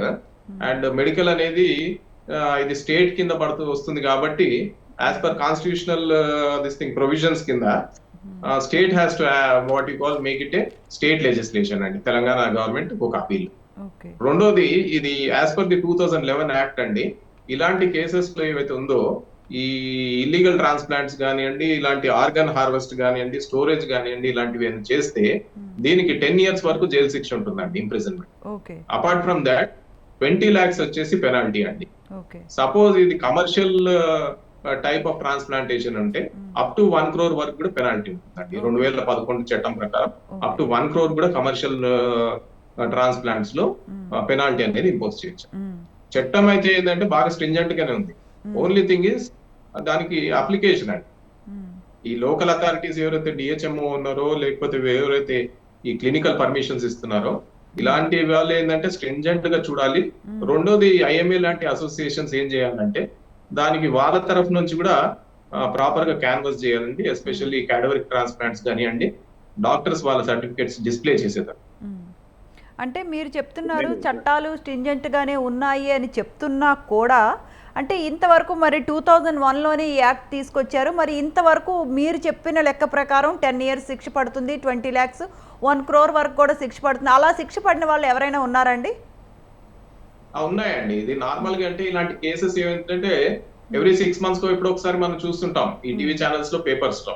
Speaker 2: and medical అనేది ఇది స్టేట్ కింద పడుతూ వస్తుంది. కాబట్టి యాజ్ పర్ కాన్స్టిట్యూషనల్ ప్రొవిజన్స్ కింద state has to what you call make it A state legislation అండి. తెలంగాణ గవర్నమెంట్ ఒక అపీల్. రెండోది, ఇది యాజ్ పర్ ది 2011 యాక్ట్ అండి, ఇలాంటి కేసెస్ లో ఏవైతే ఉందో, ఈ ఇల్లీగల్ ట్రాన్స్ప్లాంట్స్ కానివ్వండి, ఇలాంటి ఆర్గన్ హార్వెస్ట్ కానివ్వండి, స్టోరేజ్ కానివ్వండి, ఇలాంటివి చేస్తే దీనికి 10 years వరకు జైలు శిక్ష ఉంటుందండి, imprisonment. Apart from that 20 lakhs వచ్చేసి పెనాల్టీ అండి. సపోజ్ ఇది కమర్షియల్ టైప్ ఆఫ్ ట్రాన్స్ప్లాంటేషన్ ఉంటే అప్ టు 1 crore వరకు కూడా పెనాల్టీ ఉంటుందండి. 2011 చట్టం ప్రకారం అప్ టు 1 crore కూడా కమర్షియల్ ట్రాన్స్ప్లాంట్స్ లో పెనాల్టీ అనేది ఇంపోజ్ చేయొచ్చు. చట్టం అయితే ఏంటంటే బాగా స్ట్రింజెంట్ గానే ఉంది. ఓన్లీ థింగ్ ఇస్ దానికి అప్లికేషన్ అండి. ఈ లోకల్ అథారిటీస్ ఎవరైతే డిహెచ్ఎంఓ ఉన్నారో లేకపోతే ఎవరైతే ఈ క్లినికల్ పర్మిషన్స్ ఇస్తున్నారో ఇలాంటి వాళ్ళు ఏంటంటే స్ట్రింజెంట్ గా చూడాలి. రెండోది ఐఎంఏ లాంటి అసోసియేషన్స్ ఏం చేయాలంటే దానికి వాళ్ళ తరఫు నుంచి కూడా ప్రాపర్ గా క్యాన్వస్ చేయాలండి. ఎస్పెషల్లీ క్యాడవరిక్ ట్రాన్స్ప్లాంట్స్ కానివ్వండి, డాక్టర్స్ వాళ్ళ సర్టిఫికేట్స్ డిస్ప్లే చేసేదారు.
Speaker 1: అంటే మీరు చెప్తున్నారు చట్టాలు స్ట్రింజెంట్ గానే ఉన్నాయి అని చెప్తున్నా కూడా, అంటే ఇంతవరకు మరి 2001లోనే ఈ యాక్ట్ తీసుకొచ్చారు. మరి ఇంతవరకు మీరు చెప్పిన లెక్క ప్రకారం 10 years శిక్ష పడుతుంది, 20 lakhs, 1 crore వరకు కూడా శిక్ష పడుతుంది. అలా శిక్ష పడిన వాళ్ళు ఎవరైనా ఉన్నారండి?
Speaker 2: ఉన్నాయండి. ఇది నార్మల్ గా అంటే ఇలాంటి కేసెస్ ఏంటంటే ఎవ్రీ 6 months కో ఇప్పుడు ఒకసారి మనం చూస్తుంటాం ఈ టీవీ ఛానల్స్ లో, పేపర్స్ లో.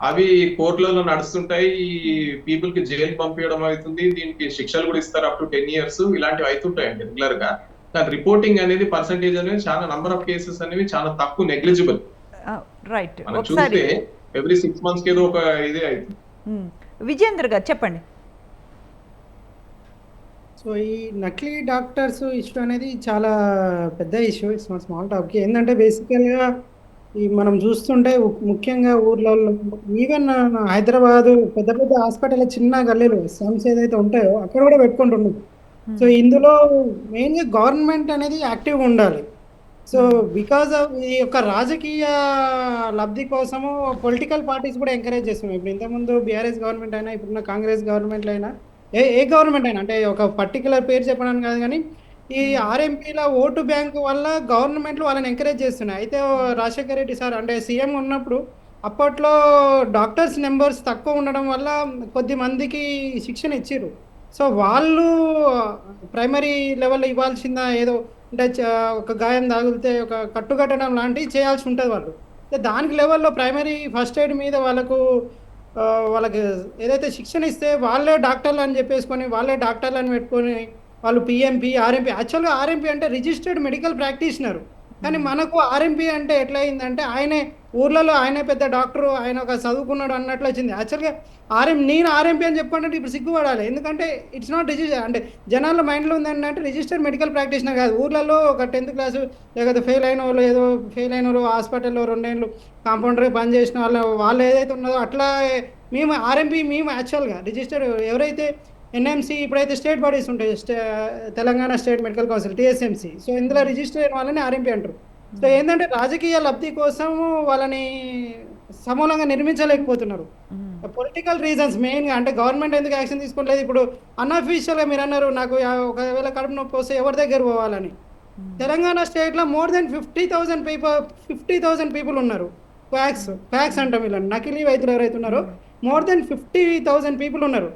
Speaker 2: అవి కోర్టులలో నడుస్తుంటాయి. ఈ పీపుల్ కి జైలు పంపించడం అవుతుంది. దీనికి శిక్షలు కూడా ఇస్తారు అప్ టు 10 years. ఇలాంటివి అవుతుంటాయండి రెగ్యులర్ గా. కానీ రిపోర్టింగ్ అనేది పర్సంటేజ్ అనేది చాలా నంబర్ ఆఫ్ కేసెస్ అనేవి చాలా తక్కువ, నెగ్లిజిబుల్.
Speaker 1: రైట్,
Speaker 2: మనం చూస్తే ఎవ్రీ 6 months కి ఏదో ఒక ఇదే అవుతుంది.
Speaker 1: విజేంద్ర గారు చెప్పండి.
Speaker 4: సో ఈ నకిలీ డాక్టర్స్ ఇష్యూ అనేది చాలా పెద్ద issue. It's not small topic. ఏంటంటే బేసికల్గా ఈ మనం చూస్తుంటే ముఖ్యంగా ఊర్లలో, ఈవెన్ హైదరాబాదు పెద్ద పెద్ద హాస్పిటల్ చిన్న గల్లీలు స్లమ్స్ ఏదైతే ఉంటాయో అక్కడ కూడా పెట్టుకుంటున్నారు. సో ఇందులో మెయిన్గా గవర్నమెంట్ అనేది యాక్టివ్గా ఉండాలి. సో బికాజ్ ఆఫ్ ఈ యొక్క రాజకీయ లబ్ధి కోసము పొలిటికల్ పార్టీస్ కూడా ఎంకరేజ్ చేస్తున్నాయి. ఇప్పుడు ఇంతకుముందు బీఆర్ఎస్ గవర్నమెంట్ అయినా, ఇప్పుడున్న కాంగ్రెస్ గవర్నమెంట్లు అయినా, ఏ గవర్నమెంట్ అయినా, అంటే ఒక పర్టికులర్ పేరు చెప్పడానికి కాదు కానీ ఈ ఆర్ఎంపీల ఓటు బ్యాంకు వల్ల గవర్నమెంట్లు వాళ్ళని ఎంకరేజ్ చేస్తున్నాయి. అయితే రాజశేఖర రెడ్డి సార్ అంటే సీఎం ఉన్నప్పుడు అప్పట్లో డాక్టర్స్ నెంబర్స్ తక్కువ ఉండడం వల్ల కొద్ది మందికి శిక్షణ ఇచ్చారు. సో వాళ్ళు ప్రైమరీ లెవెల్లో ఇవ్వాల్సిన ఏదో అంటే ఒక గాయం తాగితే ఒక కట్టుకట్టడం లాంటివి చేయాల్సి ఉంటుంది వాళ్ళు. దానికి లెవెల్లో ప్రైమరీ ఫస్ట్ ఎయిడ్ మీద వాళ్ళకి ఏదైతే శిక్షణ ఇస్తే వాళ్ళే డాక్టర్లు అని చెప్పేసుకొని వాళ్ళే డాక్టర్లు అని పెట్టుకొని వాళ్ళు పిఎంపీ, ఆర్ఎంపీ. యాక్చువల్గా ఆర్ఎంపీ అంటే రిజిస్టర్డ్ మెడికల్ ప్రాక్టీషనర్. కానీ మనకు ఆర్ఎంపీ అంటే ఎట్లా అయిందంటే ఆయనే ఊర్లలో ఆయనే పెద్ద డాక్టరు, ఆయన ఒక చదువుకున్నాడు అన్నట్లు వచ్చింది. యాక్చువల్గా నేను ఆర్ఎంపీ అని చెప్పంటే ఇప్పుడు సిగ్గుపడాలి. ఎందుకంటే ఇట్స్ నాట్ రిజిస్టర్. అంటే జనాల మైండ్లో ఉందంటే రిజిస్టర్డ్ మెడికల్ ప్రాక్టీషనర్ కాదు. ఊర్లలో ఒక 10th class లేకపోతే ఫెయిల్ అయిన వాళ్ళు హాస్పిటల్లో 2 years కాంపౌండర్గా పనిచేసిన వాళ్ళు ఏదైతే ఉన్నదో అట్లా మేము ఆర్ఎంపీ, మేము యాక్చువల్గా రిజిస్టర్డ్ ఎవరైతే ఎన్ఎంసీ ఇప్పుడైతే స్టేట్ బాడీస్ ఉంటాయి, Telangana state medical council TSMC. So ఇందులో రిజిస్టర్ అయిన వాళ్ళని ఆర్ఎంపీ అంటారు. సో ఏంటంటే రాజకీయ లబ్ధి కోసం వాళ్ళని సమూలంగా నిర్మించలేకపోతున్నారు. పొలిటికల్ రీజన్స్ మెయిన్గా. అంటే గవర్నమెంట్ ఎందుకు యాక్షన్ తీసుకోలేదు? ఇప్పుడు అన్అఫీషియల్గా మీరు అన్నారు నాకు ఒకవేళ కడుపు నొప్పి వస్తే ఎవరి దగ్గర పోవాలని. తెలంగాణ స్టేట్లో మోర్ దెన్ 50,000 పీపుల్ ఉన్నారు. ఫ్యాక్స్ అంటాం వీళ్ళని, నకిలీ వైద్యులు ఎవరైతే ఉన్నారో మోర్ దెన్ 50,000 పీపుల్ ఉన్నారు.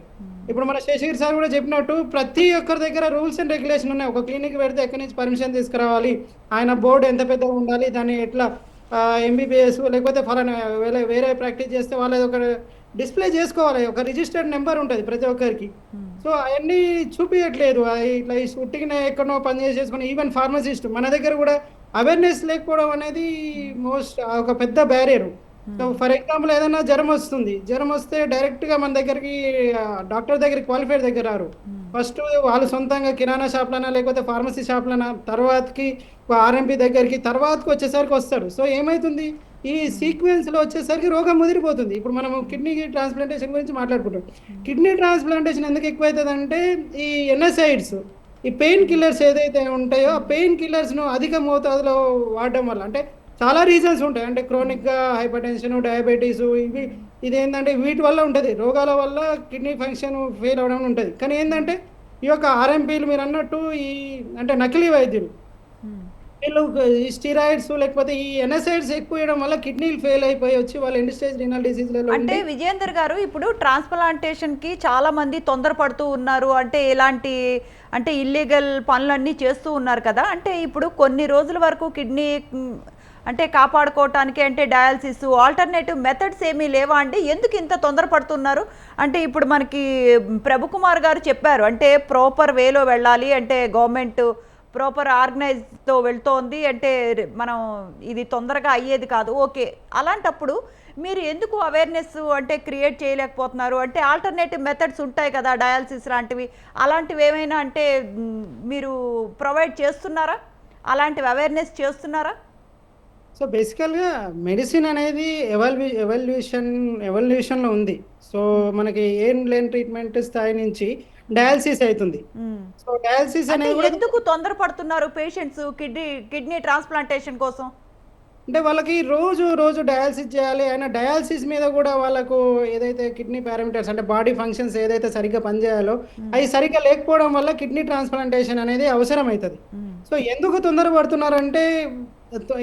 Speaker 4: ఇప్పుడు మన శేషగిరి సార్ కూడా చెప్పినట్టు ప్రతి ఒక్కరి దగ్గర రూల్స్ అండ్ రెగ్యులేషన్ ఉన్నాయి. ఒక క్లినిక్ పెడితే ఎక్కడి నుంచి పర్మిషన్ తీసుకురావాలి, ఆయన బోర్డు ఎంత పెద్దగా ఉండాలి, దాన్ని ఎట్లా ఎంబీబీఎస్ లేకపోతే ఫలానా వేరే ప్రాక్టీస్ చేస్తే వాళ్ళది ఒక డిస్ప్లే చేసుకోవాలి. ఒక రిజిస్టర్డ్ నెంబర్ ఉంటుంది ప్రతి ఒక్కరికి. సో అవన్నీ చూపించట్లేదు. ఇట్లా ఈ ఉట్టిగా ఎక్కడో పని చేసేసుకుని ఈవెన్ ఫార్మసిస్ట్ మన దగ్గర కూడా అవేర్నెస్ లేకపోవడం అనేది ఒక పెద్ద బ్యారియర్. సో ఫర్ ఎగ్జాంపుల్ ఏదైనా జ్వరం వస్తే డైరెక్ట్గా మన దగ్గరికి డాక్టర్ దగ్గరికి క్వాలిఫైడ్ దగ్గర రారు. ఫస్ట్ వాళ్ళు సొంతంగా కిరాణా షాప్లైనా లేకపోతే ఫార్మసీ షాప్లైనా, తర్వాతకి ఆర్ఎంపీ దగ్గరికి, తర్వాతకి వచ్చేసరికి వస్తారు. సో ఏమవుతుంది, ఈ సీక్వెన్స్లో వచ్చేసరికి రోగం ముదిరిపోతుంది. ఇప్పుడు మనం కిడ్నీ ట్రాన్స్ప్లాంటేషన్ గురించి మాట్లాడుకుంటాం. కిడ్నీ ట్రాన్స్ప్లాంటేషన్ ఎందుకు ఎక్కువవుతుంది అంటే ఈ ఎన్ఎసైడ్స్, ఈ పెయిన్ కిల్లర్స్ ఏదైతే ఉంటాయో ఆ పెయిన్ కిల్లర్స్ను అధిక మోతాదులో వాడడం వల్ల, అంటే చాలా రీజన్స్ ఉంటాయి. అంటే క్రోనిక్గా హైపర్ టెన్షన్, డయాబెటీస్, ఇదేంటంటే వీటి వల్ల ఉంటుంది. రోగాల వల్ల కిడ్నీ ఫంక్షన్ ఫెయిల్ అవ్వడం ఉంటుంది. కానీ ఏంటంటే ఈ యొక్క ఆర్ఎంపీలు మీరు అన్నట్టు ఈ అంటే నకిలీ వైద్యులు వీళ్ళు ఈ స్టీరాయిడ్స్ లేకపోతే ఈ ఎనసైడ్స్ ఎక్కువ వేయడం వల్ల కిడ్నీలు ఫెయిల్ అయిపోయి వచ్చి వాళ్ళు ఎండ్ స్టేజ్ రీనల్ డిసీజ్లలో.
Speaker 1: అంటే విజయేందర్ గారు ఇప్పుడు ట్రాన్స్ప్లాంటేషన్కి చాలా మంది తొందరపడుతూ ఉన్నారు. అంటే ఇలాంటి అంటే ఇల్లీగల్ పనులన్నీ చేస్తూ ఉన్నారు కదా. అంటే ఇప్పుడు కొన్ని రోజుల వరకు కిడ్నీ అంటే కాపాడుకోవటానికి అంటే డయాలసిస్ ఆల్టర్నేటివ్ మెథడ్స్ ఏమీ లేవా అండి? ఎందుకు ఇంత తొందరపడుతున్నారు? అంటే ఇప్పుడు మనకి ప్రభుకుమార్ గారు చెప్పారు అంటే ప్రాపర్ వేలో వెళ్ళాలి, అంటే గవర్నమెంట్ ప్రాపర్ ఆర్గనైజ్తో వెళ్తోంది అంటే మనం ఇది తొందరగా అయ్యేది కాదు. ఓకే, అలాంటప్పుడు మీరు ఎందుకు అవేర్నెస్ అంటే క్రియేట్ చేయలేకపోతున్నారు? అంటే ఆల్టర్నేటివ్ మెథడ్స్ ఉంటాయి కదా, డయాలసిస్ లాంటివి, అలాంటివి ఏమైనా అంటే మీరు ప్రొవైడ్ చేస్తున్నారా? అలాంటివి అవేర్నెస్ చేస్తున్నారా?
Speaker 4: సో బేసికల్గా మెడిసిన్ అనేది ఎవల్యూషన్లో ఉంది. సో మనకి ఏం లేని ట్రీట్మెంట్ స్థాయి నుంచి డయాలసిస్ అవుతుంది. సో డయాలసిస్
Speaker 1: అంటే
Speaker 4: అనేది కూడా
Speaker 1: ఎందుకు తొందరపడుతున్నారు పేషెంట్స్ కిడ్నీ ట్రాన్స్ప్లాంటేషన్ కోసం?
Speaker 4: అంటే వాళ్ళకి రోజు రోజు డయాలసిస్ చేయాలి. అయినా డయాలసిస్ మీద కూడా వాళ్ళకు ఏదైతే కిడ్నీ పారామీటర్స్ అంటే బాడీ ఫంక్షన్స్ ఏదైతే సరిగ్గా పనిచేయాలో అవి సరిగ్గా లేకపోవడం వల్ల కిడ్నీ ట్రాన్స్ప్లాంటేషన్ అనేది అవసరం అవుతుంది. సో ఎందుకు తొందరపడుతున్నారంటే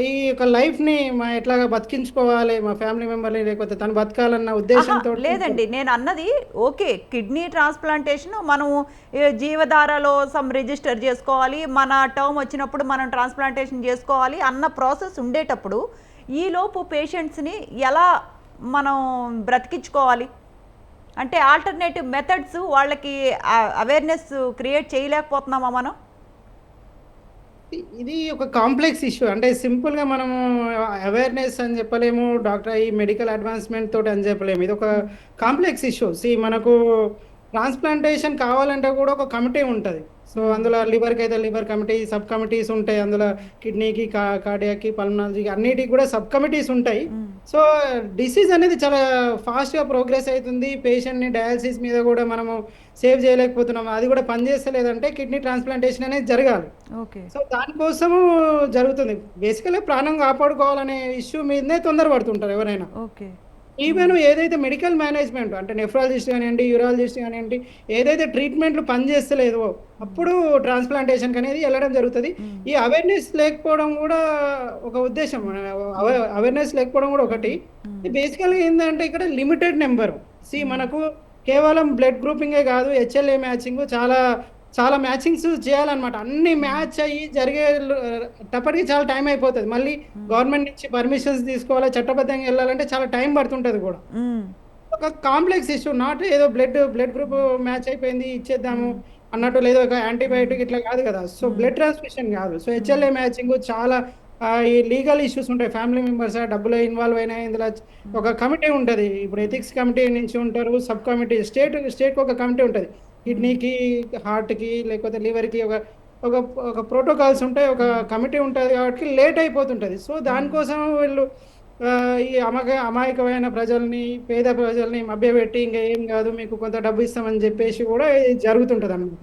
Speaker 4: ఈ యొక్క లైఫ్ని ఎట్లాగా బతికించుకోవాలి, మా ఫ్యామిలీ మెంబర్ని, లేకపోతే తను బతకాలన్న ఉద్దేశంతో.
Speaker 1: లేదండి, నేను అన్నది ఓకే, కిడ్నీ ట్రాన్స్ప్లాంటేషన్ మనం జీవధారలో సమ్ రిజిస్టర్ చేసుకోవాలి, మన టర్మ్ వచ్చినప్పుడు మనం ట్రాన్స్ప్లాంటేషన్ చేసుకోవాలి అన్న ప్రాసెస్ ఉండేటప్పుడు ఈలోపు పేషెంట్స్ని ఎలా మనం బ్రతికించుకోవాలి? అంటే ఆల్టర్నేటివ్ మెథడ్స్ వాళ్ళకి అవేర్నెస్ క్రియేట్ చేయలేకపోతున్నామా మనం?
Speaker 4: ఇది ఒక కాంప్లెక్స్ ఇష్యూ. అంటే సింపుల్గా మనము అవేర్నెస్ అని చెప్పలేము, డాక్టర్ ఈ మెడికల్ అడ్వాన్స్మెంట్ తోటి అని చెప్పలేము. ఇది ఒక కాంప్లెక్స్ ఇష్యూ. మనకు ట్రాన్స్ప్లాంటేషన్ కావాలంటే కూడా ఒక కమిటీ ఉంటుంది. సో అందులో లివర్కి అయితే లివర్ కమిటీ, సబ్ కమిటీస్ ఉంటాయి. అందులో కిడ్నీకి, కార్డియాకి, పల్మనాలజీకి అన్నిటికి కూడా సబ్ కమిటీస్ ఉంటాయి. సో డిసీజ్ అనేది చాలా ఫాస్ట్గా ప్రోగ్రెస్ అవుతుంది. పేషెంట్ని డయాలసిస్ మీద కూడా మనము సేవ్ చేయలేకపోతున్నాము. అది కూడా పనిచేస్తలేదంటే కిడ్నీ ట్రాన్స్ప్లాంటేషన్ అనేది జరగాలి. సో దానికోసము జరుగుతుంది. బేసికల్గా ప్రాణం కాపాడుకోవాలనే ఇష్యూ మీదనే తొందరపడుతుంటారు ఎవరైనా. ఈవెన్ ఏదైతే మెడికల్ మేనేజ్మెంట్ అంటే నెఫ్రాలజిస్ట్ కానివ్వండి, యూరాలజిస్ట్ కానివ్వండి, ఏదైతే ట్రీట్మెంట్లు పనిచేస్తలేదో అప్పుడు ట్రాన్స్ప్లాంటేషన్కి అనేది వెళ్ళడం జరుగుతుంది. ఈ అవేర్నెస్ లేకపోవడం కూడా ఒక ఉద్దేశం. అవేర్నెస్ లేకపోవడం కూడా ఒకటి. బేసికల్గా ఏంటంటే ఇక్కడ లిమిటెడ్ నెంబర్. మనకు కేవలం బ్లడ్ గ్రూపింగే కాదు, హెచ్ఎల్ఏ మ్యాచింగ్ చాలా చాలా మ్యాచింగ్స్ చేయాలన్నమాట. అన్ని మ్యాచ్ అయ్యి జరిగేటప్పటికి చాలా టైం అయిపోతుంది. మళ్ళీ గవర్నమెంట్ నుంచి పర్మిషన్స్ తీసుకోవాలి, చట్టబద్ధంగా వెళ్ళాలంటే చాలా టైం పడుతుంటుంది కూడా. ఒక కాంప్లెక్స్ ఇష్యూ. నాట్ ఏదో బ్లడ్ గ్రూప్ మ్యాచ్ అయిపోయింది ఇచ్చేద్దాము అన్నట్టు, లేదు ఒక యాంటీబయాటిక్ ఇట్లా కాదు కదా. సో బ్లడ్ ట్రాన్స్ఫ్యూషన్ కాదు. సో హెచ్ఎల్ఏ మ్యాచింగ్ చాలా ఈ లీగల్ ఇష్యూస్ ఉంటాయి. ఫ్యామిలీ మెంబర్స్ డబ్బులో ఇన్వాల్వ్ అయినా ఇందులో ఒక కమిటీ ఉంటుంది. ఇప్పుడు ఎథిక్స్ కమిటీ నుంచి ఉంటారు, సబ్ కమిటీ, స్టేట్కి ఒక కమిటీ ఉంటుంది. కిడ్నీకి, హార్ట్కి, లేకపోతే లివర్కి ఒక ప్రోటోకాల్స్ ఉంటాయి, ఒక కమిటీ ఉంటుంది. కాబట్టి లేట్ అయిపోతుంటుంది. సో దానికోసం వీళ్ళు ఈ అమాయకమైన ప్రజల్ని, పేద ప్రజల్ని మభ్యపెట్టి ఇంకా ఏం కాదు మీకు కొంత డబ్బు ఇస్తామని చెప్పేసి కూడా జరుగుతుంటుంది అన్నమాట.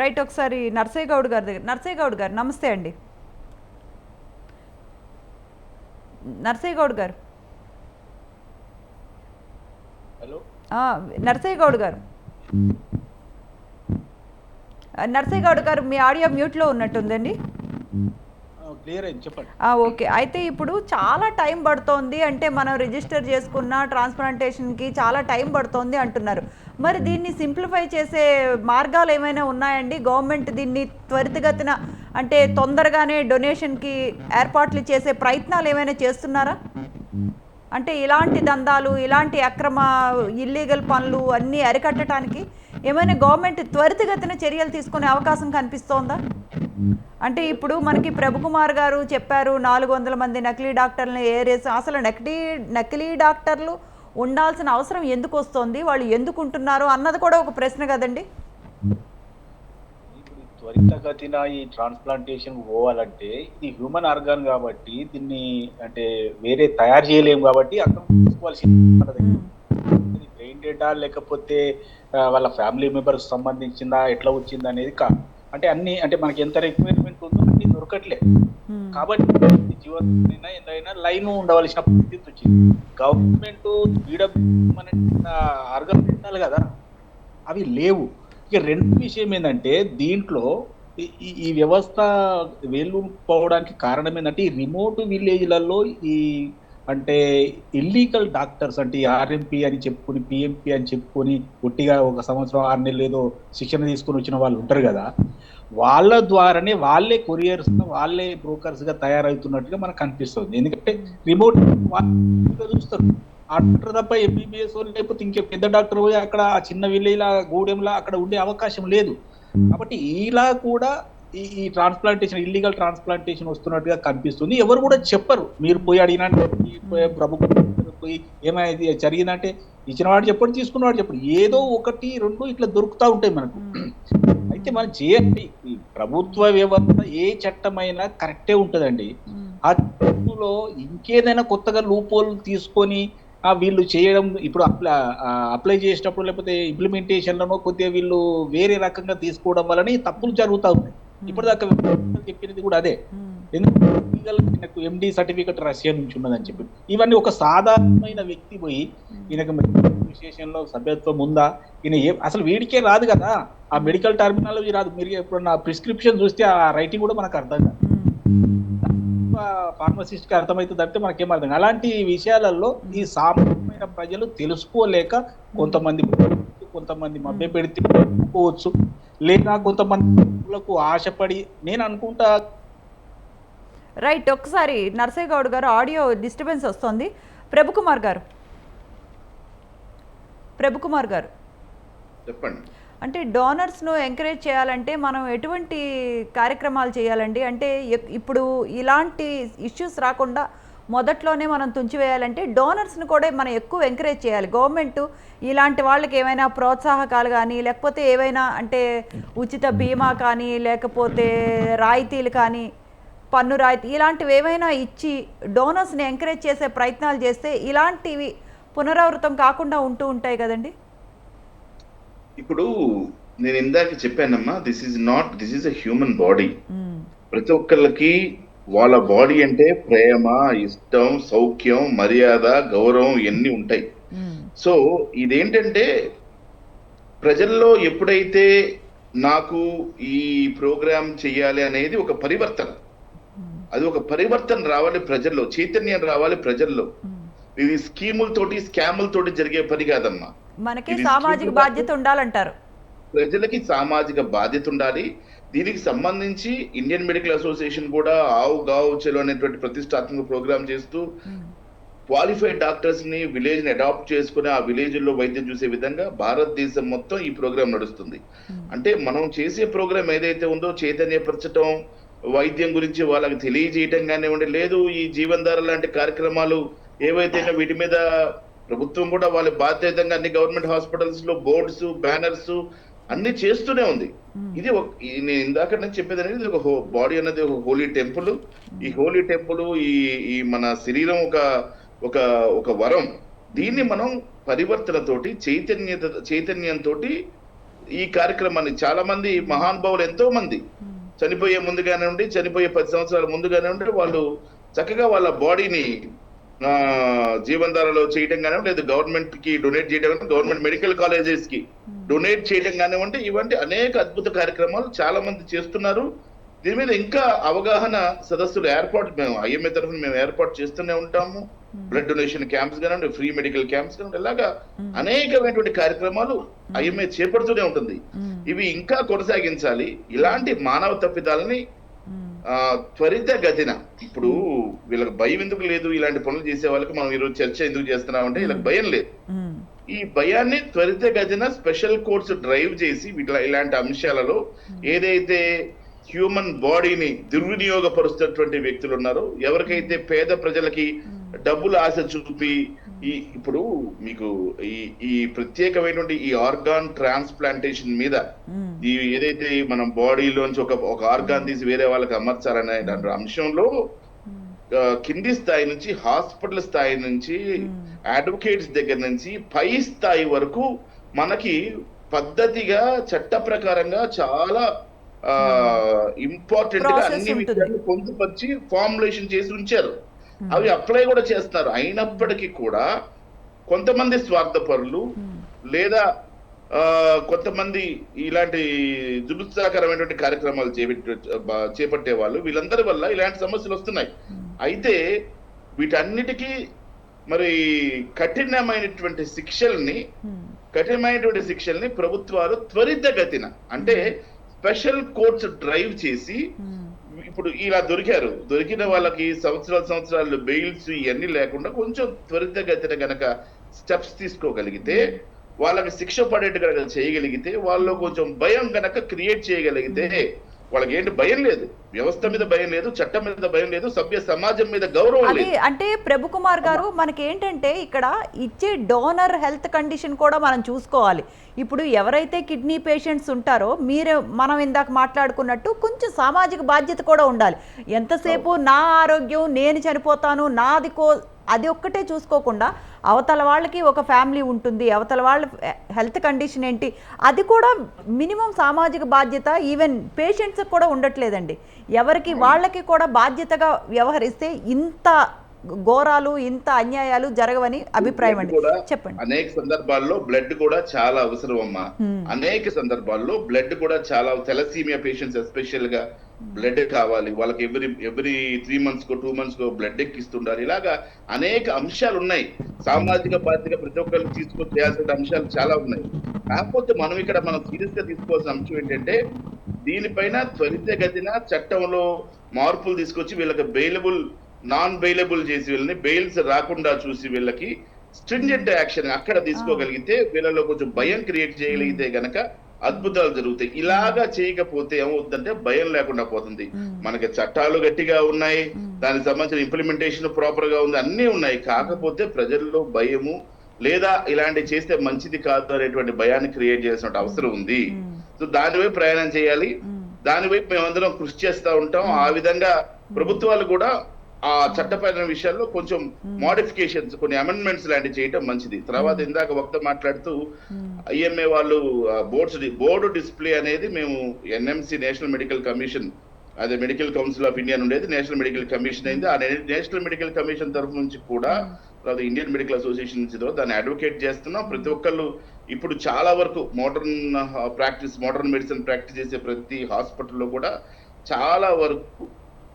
Speaker 1: రైట్. ఒకసారి నర్సయ్య గౌడ్ గారి దగ్గర. నర్సయ్య గౌడ్ గారు నమస్తే అండి. నర్సయ్య గౌడ్ గారు.
Speaker 3: హలో
Speaker 1: నర్సయ్య గౌడ్ గారు. నర్సయ్య గౌడ్ గారు మీ ఆడియో మ్యూట్లో ఉన్నట్టుందండి.
Speaker 3: క్లియర్ అయింది, చెప్పండి.
Speaker 1: ఓకే, అయితే ఇప్పుడు చాలా టైం పడుతోంది అంటే మనం రిజిస్టర్ చేసుకున్న ట్రాన్స్ప్లాంటేషన్కి చాలా టైం పడుతోంది అంటున్నారు. మరి దీన్ని సింప్లిఫై చేసే మార్గాలు ఏమైనా ఉన్నాయండి? గవర్నమెంట్ దీన్ని త్వరితగతిన అంటే తొందరగానే డొనేషన్కి ఏర్పాట్లు చేసే ప్రయత్నాలు ఏమైనా చేస్తున్నారా? అంటే ఇలాంటి దందాలు, ఇలాంటి అక్రమ ఇల్లీగల్ పనులు అన్నీ అరికట్టడానికి ఏమైనా గవర్నమెంట్ త్వరితగతిన చర్యలు తీసుకునే అవకాశం కనిపిస్తోందా? అంటే ఇప్పుడు మనకి ప్రభుకుమార్ గారు చెప్పారు 400 మంది నకిలీ డాక్టర్లను ఏరేసి, అసలు నకిలీ డాక్టర్లు ఉండాల్సిన అవసరం ఎందుకు వస్తుంది, వాళ్ళు ఎందుకు ఉంటున్నారు అన్నది కూడా ఒక ప్రశ్న కదండి.
Speaker 3: ఇప్పుడు త్వరితగతిన ఈ ట్రాన్స్ప్లాంటేషన్ పోవాలంటే ఇది హ్యూమన్ ఆర్గాన్ కాబట్టి దీన్ని అంటే వేరే తయారు చేయలేము కాబట్టి అక్కడ తీసుకోవాల్సింది. బ్రెయిన్ డేటా లేకపోతే వాళ్ళ ఫ్యామిలీ మెంబర్స్ సంబంధించిందా, ఎట్లా వచ్చింది అనేది కాదు. అంటే అన్ని అంటే మనకి ఎంత రిక్వైర్మెంట్ ఉందో అన్ని దొరకట్లేదు. కాబట్టి జీవన ఏదైనా లైన్ ఉండవలసిన పరిస్థితి వచ్చింది. గవర్నమెంట్ ఆర్గాన్ ఉండాలి కదా, అవి లేవు. ఇక రెండు విషయం ఏంటంటే దీంట్లో ఈ వ్యవస్థ వెళ్ళిపోవడానికి కారణం ఏంటంటే ఈ రిమోట్ విలేజ్లలో ఈ అంటే ఇల్లీగల్ డాక్టర్స్ అంటే ఆర్ఎంపీ అని చెప్పుకొని, పిఎంపీ అని చెప్పుకొని ఒట్టిగా 1 సంవత్సరం 6 నెలలు ఏదో శిక్షణ తీసుకొని వచ్చిన వాళ్ళు ఉంటారు కదా, వాళ్ళ ద్వారానే వాళ్ళే కొరియర్స్, వాళ్ళే బ్రోకర్స్ గా తయారవుతున్నట్టుగా మనకు కనిపిస్తుంది. ఎందుకంటే రిమోట్ చూస్తారు ఆ డాక్టర్ తప్ప ఎంబీబీఎస్ లేకపోతే ఇంకే పెద్ద డాక్టర్ పోయి అక్కడ చిన్న విలేజ్లా గూడెంలా అక్కడ ఉండే అవకాశం లేదు. కాబట్టి ఇలా కూడా ఈ ట్రాన్స్ప్లాంటేషన్ ఇల్లీగల్ ట్రాన్స్ప్లాంటేషన్ వస్తున్నట్టుగా కనిపిస్తుంది. ఎవరు కూడా చెప్పరు. మీరు పోయి అడిగినట్టు ప్రభుత్వం పోయి ఏమైంది జరిగిందంటే ఇచ్చినవాడు చెప్పడు, తీసుకున్నవాడు చెప్పడు. ఏదో 1, 2 ఇట్లా దొరుకుతూ ఉంటాయి మనకు. అయితే మనం చేయండి, ఈ ప్రభుత్వ వ్యవస్థ ఏ చట్టమైనా కరెక్టే ఉంటుందండి. ఆ చట్టంలో ఇంకేదైనా కొత్తగా లూపోలు తీసుకొని వీళ్ళు చేయడం, ఇప్పుడు అప్లై చేసేటప్పుడు లేకపోతే ఇంప్లిమెంటేషన్లను కొద్దిగా వీళ్ళు వేరే రకంగా తీసుకోవడం వలన ఈ తప్పులు జరుగుతూ ఉన్నాయి. ఇప్పటిదాకా చెప్పినది కూడా అదే. ఎందుకు ఎండి సర్టిఫికెట్ రష్యా నుంచి ఉన్నదని చెప్పి, ఇవన్నీ ఒక సాధారణమైన వ్యక్తి పోయి ఈయనకు అసోసియేషన్ లో సభ్యత్వం ఉందా, ఈయన అసలు వీడికే రాదు కదా, ఆ మెడికల్ టర్మినాలజీ రాదు. మీరు ఎప్పుడన్నా ప్రిస్క్రిప్షన్ చూస్తే ఆ రైటింగ్ కూడా మనకు అర్థం కాదు, ఫార్మసిస్ట్ కి అర్థమవుతుంది అంటే మనకేం అర్థం కాదు. అలాంటి విషయాలలో ఈ సామాన్యమైన ప్రజలు తెలుసుకోలేక కొంతమంది మభ్య పెడితే లేదా కొంతమందిలకు ఆశపడి, నేను అనుకుంటా.
Speaker 1: రైట్, ఒకసారి నర్సయ్య గౌడ్ గారు ఆడియో డిస్టర్బెన్స్ వస్తుంది. ప్రభుకుమార్ గారు
Speaker 5: చెప్పండి.
Speaker 1: అంటే డోనర్స్ను ఎంకరేజ్ చేయాలంటే మనం ఎటువంటి కార్యక్రమాలు చేయాలండి? అంటే ఇప్పుడు ఇలాంటి ఇష్యూస్ రాకుండా మొదట్లోనే మనం తుంచివేయాలంటే డోనర్స్ను కూడా మనం ఎక్కువ ఎంకరేజ్ చేయాలి. గవర్నమెంట్ ఇలాంటి వాళ్ళకి ఏమైనా ప్రోత్సాహకాలు కానీ, లేకపోతే ఏవైనా అంటే ఉచిత బీమా కానీ, లేకపోతే రాయితీలు కానీ, పన్ను రాయితీ ఇలాంటివి ఏమైనా ఇచ్చి డోనర్స్ని ఎంకరేజ్ చేసే ప్రయత్నాలు చేస్తే ఇలాంటివి పునరావృతం కాకుండా ఉంటూ ఉంటాయి కదండి.
Speaker 5: ఇప్పుడు నేను ఇందాక చెప్పానమ్మా, this is a human body. ప్రతి ఒక్కళ్ళకి వాళ్ళ బాడీ అంటే ప్రేమ, ఇష్టం, సౌఖ్యం, మర్యాద, గౌరవం ఇవన్నీ ఉంటాయి. సో ఇదేంటంటే ప్రజల్లో ఎప్పుడైతే నాకు ఈ ప్రోగ్రామ్ చెయ్యాలి అనేది ఒక పరివర్తన, అది ఒక పరివర్తన రావాలి ప్రజల్లో, చైతన్యం రావాలి ప్రజల్లో. ఇది స్కీములతోటి స్కాములతోటి జరిగే పని కాదమ్మా.
Speaker 1: మనకి సామాజిక బాధ్యత ఉండాలంటారు.
Speaker 5: ప్రజలకి సామాజిక బాధ్యత ఉండాలి. దీనికి సంబంధించి ఇండియన్ మెడికల్ అసోసియేషన్ కూడా ఆవు గావు చెలో అనేటువంటి ప్రతిష్టాత్మక ప్రోగ్రామ్ చేస్తూ క్వాలిఫైడ్ డాక్టర్స్ ని విలేజ్ ని అడాప్ట్ చేసుకుని ఆ విలేజ్ లో వైద్యం చూసే విధంగా భారతదేశం మొత్తం ఈ ప్రోగ్రామ్ నడుస్తుంది. అంటే మనం చేసే ప్రోగ్రామ్ ఏదైతే ఉందో చైతన్యపరచడం, వైద్యం గురించి వాళ్ళకి తెలియజేయటం కానివ్వండి, లేదు ఈ జీవన్ధార లాంటి కార్యక్రమాలు ఏవైతే వీటి మీద ప్రభుత్వం కూడా వాళ్ళ బాధ్యతంగా అన్ని గవర్నమెంట్ హాస్పిటల్స్ లో బోర్డ్స్, బ్యానర్స్ అన్ని చేస్తూనే ఉంది. ఇది నేను ఇందాక నేను చెప్పేది అనేది ఒక బాడీ అనేది ఒక హోలీ టెంపుల్. ఈ హోలీ టెంపుల్ ఈ మన శరీరం ఒక వరం. దీన్ని మనం పరివర్తనతోటి చైతన్యంతో ఈ కార్యక్రమాన్ని చాలా మంది మహానుభావులు ఎంతో మంది చనిపోయే ముందుగానే ఉండి, చనిపోయే 10 సంవత్సరాల ముందుగానే ఉండి వాళ్ళు చక్కగా వాళ్ళ బాడీని జీవన్ధారలో చేయడం కానివ్వండి, లేదా గవర్నమెంట్ కి డొనేట్ చేయడం, గవర్నమెంట్ మెడికల్ కాలేజెస్ కి డొనేట్ చేయడం కానివ్వండి, ఇవంటి అనేక అద్భుత కార్యక్రమాలు చాలా మంది చేస్తున్నారు. దీని మీద ఇంకా అవగాహన సదస్సులు మేము ఐఎంఏ తరఫున మేము ఏర్పాటు చేస్తూనే ఉంటాము. బ్లడ్ డొనేషన్ క్యాంప్స్ కానివ్వండి, ఫ్రీ మెడికల్ క్యాంప్స్ కానివ్వండి, ఇలాగా అనేకమైనటువంటి కార్యక్రమాలు ఐఎంఏ చేపడుతూనే ఉంటుంది. ఇవి ఇంకా కొనసాగించాలి. ఇలాంటి మానవ తప్పిదాలని త్వరితగతిన, ఇప్పుడు వీళ్ళకి భయం ఎందుకు లేదు, ఇలాంటి పనులు చేసే వాళ్ళకి మనం ఈరోజు చర్చ ఎందుకు చేస్తున్నామంటే వీళ్ళకి భయం లేదు. ఈ భయాన్ని త్వరితగతిన స్పెషల్ కోర్ట్స్ డ్రైవ్ చేసి ఇలాంటి అంశాలలో ఏదైతే హ్యూమన్ బాడీని దుర్వినియోగపరుస్తున్నటువంటి వ్యక్తులు ఉన్నారో, ఎవరికైతే పేద ప్రజలకి డబ్బులు ఆశ చూపి ఇప్పుడు మీకు ఈ ప్రత్యేకమైనటువంటి ఈ ఆర్గాన్ ట్రాన్స్ప్లాంటేషన్ మీద ఈ ఏదైతే మనం బాడీలోంచి ఒక ఆర్గాన్ తీసి వేరే వాళ్ళకి అమర్చాలనే అంశంలో కింది స్థాయి నుంచి, హాస్పిటల్ స్థాయి నుంచి, అడ్వకేట్స్ దగ్గర నుంచి పై స్థాయి వరకు మనకి పద్ధతిగా చట్ట ప్రకారంగా చాలా ఇంపార్టెంట్ గా అన్ని విషయాలు పొందుపరిచి ఫార్ములేషన్ చేసి ఉంచారు. అవి అప్లై కూడా చేస్తున్నారు. అయినప్పటికీ కూడా కొంతమంది స్వార్థపరులు లేదా కొంతమంది ఇలాంటి జుగుత్సాకరమైనటువంటి కార్యక్రమాలు చేపట్టే వాళ్ళు, వీళ్ళందరి వల్ల ఇలాంటి సమస్యలు వస్తున్నాయి. అయితే వీటన్నిటికీ మరి కఠినమైనటువంటి శిక్షల్ని ప్రభుత్వాలు త్వరితగతిన, అంటే స్పెషల్ కోర్ట్స్ డ్రైవ్ చేసి, ఇప్పుడు ఇలా దొరికిన వాళ్ళకి సంవత్సరాలు బెయిల్స్ ఇవన్నీ లేకుండా కొంచెం త్వరితగతిన గనక స్టెప్స్ తీసుకోగలిగితే, వాళ్ళకి శిక్ష పడేట్టు కనుక చేయగలిగితే, వాళ్ళు కొంచెం భయం గనక క్రియేట్ చేయగలిగితే వాళ్ళకి ఏంటి భయం లేదు, వ్యవస్థ మీద భయం లేదు, చట్టం మీద భయం లేదు, సభ్య సమాజం మీద గౌరవం
Speaker 1: అది
Speaker 5: లేదు.
Speaker 1: అంటే ప్రభు కుమార్ గారు మనకి ఏంటంటే ఇక్కడ ఇచ్చే డోనర్ హెల్త్ కండిషన్ కూడా మనం చూసుకోవాలి. ఇప్పుడు ఎవరైతే కిడ్నీ పేషెంట్స్ ఉంటారో మనం ఇందాక మాట్లాడుకున్నట్టు కొంచెం సామాజిక బాధ్యత కూడా ఉండాలి. ఎంతసేపు నా ఆరోగ్యం నేను చనిపోతాను అది ఒక్కటే చూసుకోకుండా అవతల వాళ్ళకి ఒక ఫ్యామిలీ ఉంటుంది, అవతల వాళ్ళ హెల్త్ కండిషన్ ఏంటి అది కూడా మినిమం సామాజిక బాధ్యత ఈవెన్ పేషెంట్స్కి కూడా ఉండట్లేదండి. ఎవరికి వాళ్ళకి కూడా బాధ్యతగా వ్యవహరిస్తే ఇంత ఘోరాలు ఇంత అన్యాయాలు జరగవని అభిప్రాయం అండి. చెప్పండి.
Speaker 5: అనేక సందర్భాల్లో బ్లడ్ కూడా చాలా అవసరం అమ్మా. అనేక సందర్భాల్లో బ్లడ్ కూడా చాలా, థెలసీమియా పేషెంట్స్ ఎస్పెషల్ గా బ్లడ్ కావాలి, వాళ్ళకి ఎవ్రీ 3 months కో 2 months కో బ్లడ్ ఎక్కిస్తుండాలి. ఇలాగా అనేక అంశాలు ఉన్నాయి. సామాజిక బాధ్యత ప్రతి ఒక్కరు తీసుకొని చేయాల్సిన అంశాలు చాలా ఉన్నాయి. కాకపోతే మనం సీరియస్ గా తీసుకోవాల్సిన అంశం ఏంటంటే దీనిపైన త్వరితగతిన చట్టంలో మార్పులు తీసుకొచ్చి వీళ్ళకి నాన్ బెయిలబుల్ చేసి వీళ్ళని బెయిల్స్ రాకుండా చూసి వీళ్ళకి స్ట్రింజెంట్ యాక్షన్ అక్కడ తీసుకోగలిగితే, వీళ్ళలో కొంచెం భయం క్రియేట్ చేయగలిగితే గనక అద్భుతాలు జరుగుతాయి. ఇలాగా చేయకపోతే ఏమవుతుందంటే భయం లేకుండా పోతుంది. మనకి చట్టాలు గట్టిగా ఉన్నాయి, దానికి సంబంధించిన ఇంప్లిమెంటేషన్ ప్రాపర్ గా ఉంది, అన్ని ఉన్నాయి. కాకపోతే ప్రజల్లో భయము లేదా ఇలాంటివి చేస్తే మంచిది కాదు అనేటువంటి భయాన్ని క్రియేట్ చేయాల్సిన అవసరం ఉంది. సో దానివైపు ప్రయాణం చేయాలి, దానివైపు మేమందరం కృషి చేస్తూ ఉంటాం. ఆ విధంగా ప్రభుత్వాలు కూడా ఆ చట్టపరమైన విషయాల్లో కొంచెం మోడిఫికేషన్స్, కొన్ని అమెండ్మెంట్స్ లాంటివి చేయడం మంచిది. తర్వాత ఇందాక వక్త మాట్లాడుతూ ఐఎంఏ వాళ్ళు బోర్డు డిస్ప్లే అనేది మేము ఎన్ఎంసి నేషనల్ మెడికల్ కమిషన్, అదే మెడికల్ కౌన్సిల్ ఆఫ్ ఇండియా ఉండేది నేషనల్ మెడికల్ కమిషన్ అయింది. ఆ నేషనల్ మెడికల్ కమిషన్ తరఫు నుంచి కూడా తర్వాత ఇండియన్ మెడికల్ అసోసియేషన్ నుంచి దాన్ని అడ్వకేట్ చేస్తున్నాం. ప్రతి ఒక్కళ్ళు ఇప్పుడు చాలా వరకు మోడర్న్ మెడిసిన్ ప్రాక్టీస్ చేసే ప్రతి హాస్పిటల్లో కూడా చాలా వరకు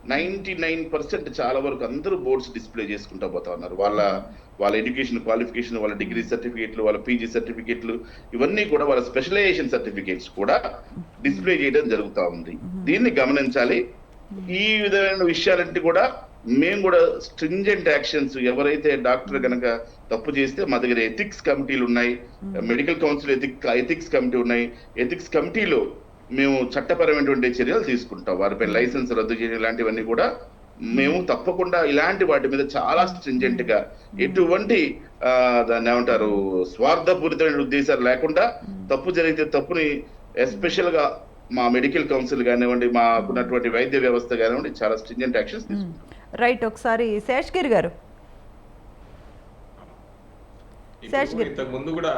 Speaker 5: 99% చాలా వరకు అందరూ బోర్డ్స్ డిస్ప్లే చేసుకుంటూ పోతా ఉన్నారు. వాళ్ళ ఎడ్యుకేషన్ క్వాలిఫికేషన్, వాళ్ళ డిగ్రీ సర్టిఫికేట్లు, వాళ్ళ పీజీ సర్టిఫికేట్లు, ఇవన్నీ కూడా వాళ్ళ స్పెషలైజేషన్ సర్టిఫికేట్స్ కూడా డిస్ప్లే చేయడం జరుగుతూ ఉంది. దీన్ని గమనించాలి. ఈ విధమైన విషయాలంటే కూడా మేము కూడా స్ట్రింజెంట్ యాక్షన్స్, ఎవరైతే డాక్టర్ కనుక తప్పు చేస్తే మా దగ్గర ఎథిక్స్ కమిటీలు ఉన్నాయి, మెడికల్ కౌన్సిల్ ఎథిక్స్ కమిటీ ఉన్నాయి. ఎథిక్స్ కమిటీలో మేము చట్టపరమైనటువంటి చర్యలు తీసుకుంటాం. వారిపై లైసెన్స్ రద్దు చేయడం ఇలాంటివన్నీ కూడా మేము తప్పకుండా ఇలాంటి వాటి మీద చాలా స్ట్రింజెంట్ గా, ఎటువంటి దాన్ని ఏమంటారు స్వార్థపూరితమైన ఉద్దేశాలు లేకుండా, తప్పు జరిగితే తప్పుని ఎస్పెషల్ గా మా మెడికల్ కౌన్సిల్ కానివ్వండి, మాకున్నటువంటి వైద్య వ్యవస్థ కానివ్వండి, చాలా స్ట్రింజెంట్ యాక్షన్స్ తీసుకుంటాం.
Speaker 1: రైట్. ఒకసారి శేషగిరి గారు.
Speaker 2: ఇంతకు ముందు కూడా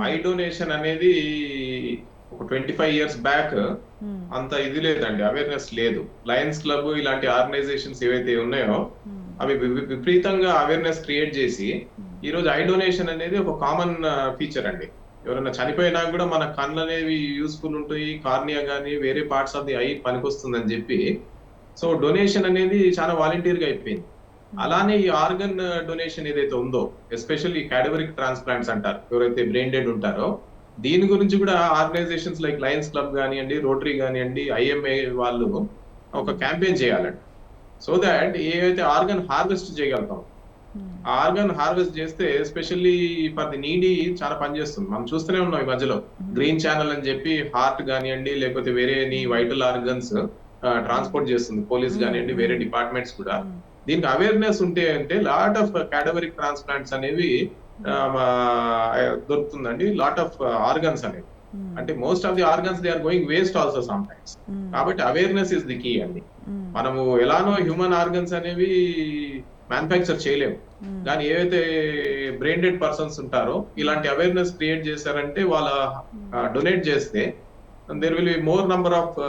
Speaker 2: ఐ డొనేషన్ అనేది ఒక 25 years బ్యాక్ అంత ఇది లేదండి, అవేర్నెస్ లేదు. లయన్స్ క్లబ్ ఇలాంటి ఆర్గనైజేషన్స్ ఏవైతే ఉన్నాయో అవి విపరీతంగా అవేర్నెస్ క్రియేట్ చేసి ఈ రోజు ఐ డొనేషన్ అనేది ఒక కామన్ ఫీచర్ అండి. ఎవరైనా చనిపోయినా కూడా మన కళ్ళు అనేవి యూస్ఫుల్ ఉంటాయి, కార్నియా కానీ వేరే పార్ట్స్ ఆఫ్ ది ఐ పనికొస్తుందని చెప్పి సో డొనేషన్ అనేది చాలా వాలంటీర్ గా అయిపోయింది. అలానే ఈ ఆర్గన్ డొనేషన్ ఏదైతే ఉందో, ఎస్పెషల్లీ క్యాడవరిక్ ట్రాన్స్ప్లాంట్స్ అంటారు, ఎవరైతే బ్రెయిన్ డెడ్ ఉంటారో, దీని గురించి కూడా ఆర్గనైజేషన్స్ లైక్ లయన్స్ క్లబ్ కానివ్వండి, రోటరీ కానివ్వండి, ఐఎంఏ వాళ్ళు ఒక క్యాంపెయిన్ చేయాలండి. సో దాట్ ఏవైతే ఆర్గన్ హార్వెస్ట్ చేయగలుగుతాం, ఆ ఆర్గన్ హార్వెస్ట్ చేస్తే ఎస్పెషల్లీ ఫర్ ది నీడీ చాలా పనిచేస్తుంది. మనం చూస్తూనే ఉన్నాం ఈ మధ్యలో గ్రీన్ ఛానల్ అని చెప్పి హార్ట్ కానివ్వండి లేకపోతే వేరే వైటల్ ఆర్గన్స్ ట్రాన్స్పోర్ట్ చేస్తుంది పోలీస్ కానివ్వండి, వేరే డిపార్ట్మెంట్స్ కూడా. దీనికి అవేర్నెస్ ఉంటే అంటే లాట్ ఆఫ్ క్యాడవరిక్ ట్రాన్స్ప్లాంట్స్ అనేవి దొరుకుతుందండి. లాట్ ఆఫ్ ఆర్గన్స్ అనేవి, అంటే most of the organs they are going waste also sometimes. కాబట్టి అవేర్నెస్ ఇస్ ది కీ అండి. మనము ఎలానో హ్యూమన్ ఆర్గన్స్ అనేవి మ్యానుఫ్యాక్చర్ చేయలేము, కానీ ఏవైతే బ్రెయిన్ డెడ్ పర్సన్స్ ఉంటారో ఇలాంటి అవేర్నెస్ క్రియేట్ చేశారంటే వాళ్ళ డొనేట్ చేస్తే there will be more number of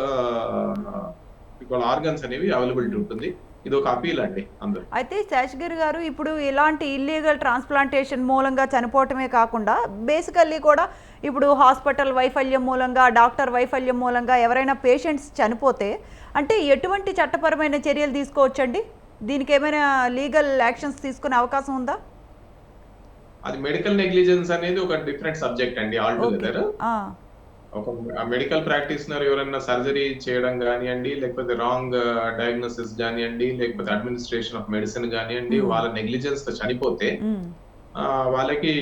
Speaker 2: organs అనేవి అవైలబిలిటీ ఉంటుంది. ఇది ఒక అపీల్ అండి అందరూ.
Speaker 1: అయితే శేషగిరి గారు, ఇప్పుడు ఇలాంటి ఇల్లీగల్ ట్రాన్స్ప్లాంటేషన్ మూలంగా చనిపోవటమే కాకుండా బేసికల్లీ కూడా ఇప్పుడు హాస్పిటల్ వైఫల్యం మూలంగా, డాక్టర్ వైఫల్యం మూలంగా ఎవరైనా పేషెంట్స్ చనిపోతే అంటే ఎటువంటి చట్టపరమైన చర్యలు తీసుకోవచ్చండి? దీనికి ఏమైనా లీగల్ యాక్షన్స్ తీసుకునే అవకాశం ఉందా?
Speaker 2: అది మెడికల్ నెగ్లిజెన్స్ అనేది ఒక డిఫరెంట్ సబ్జెక్ట్ అండి ఆల్ టుగెదర్. ఒక మెడికల్ ప్రాక్టీషనర్ ఎవరైనా సర్జరీ చేయడం కానివ్వండి, లేకపోతే రాంగ్ డయాగ్నోసిస్ కానివ్వండి, లేకపోతే అడ్మినిస్ట్రేషన్ ఆఫ్ మెడిసిన్ కానివ్వండి, వాళ్ళ నెగ్లిజెన్స్ తో చనిపోతే వాళ్ళకి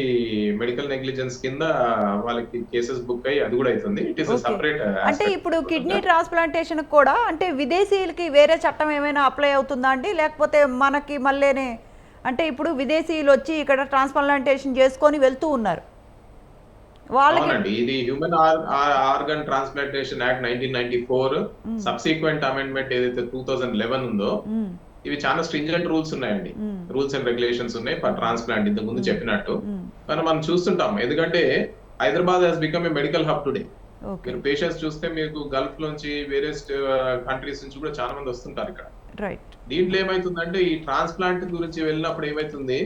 Speaker 2: మెడికల్ నెగ్లిజెన్స్ కింద వాళ్ళకి కేసెస్ బుక్ అయ్యి అది కూడా అవుతుంది. It is
Speaker 1: okay.
Speaker 2: సపరేట్
Speaker 1: అంటే ఇప్పుడు కిడ్నీ ట్రాన్స్ప్లాంటేషన్ కూడా అంటే విదేశీయులకి వేరే చట్టం ఏమైనా అప్లై అవుతుందా అండి, లేకపోతే మనకి మళ్ళీనే అంటే ఇప్పుడు విదేశీయులు వచ్చి ఇక్కడ ట్రాన్స్ప్లాంటేషన్ చేసుకొని వెళ్తూ ఉన్నారు వాళ్ళకి?
Speaker 2: అవునండి, ఇది human organ transplantation act 1994 subsequent amendment ఏదైతే 2011 ఉందో, ఇవి చాలా స్ట్రింజెంట్ రూల్స్ ఉన్నాయండి. రూల్స్ అండ్ రెగ్యులేషన్స్ ఉన్నాయి ఫర్ ట్రాన్స్ప్లాంట్, ఇంతకు ముందు చెప్పినట్టు. కానీ మనం చూస్తుంటాం, ఎందుకంటే Hyderabad has become a medical hub today. మీరు పేషెంట్స్ చూస్తే మీకు గల్ఫ్ నుంచి వేరే కంట్రీస్ నుంచి కూడా చాలా మంది వస్తుంటారు ఇక్కడ.
Speaker 1: రైట్.
Speaker 2: దీంట్లో ఏమైతుందంటే ఈ ట్రాన్స్ప్లాంట్ గురించి వెళ్ళినప్పుడు ఏమైతుంది,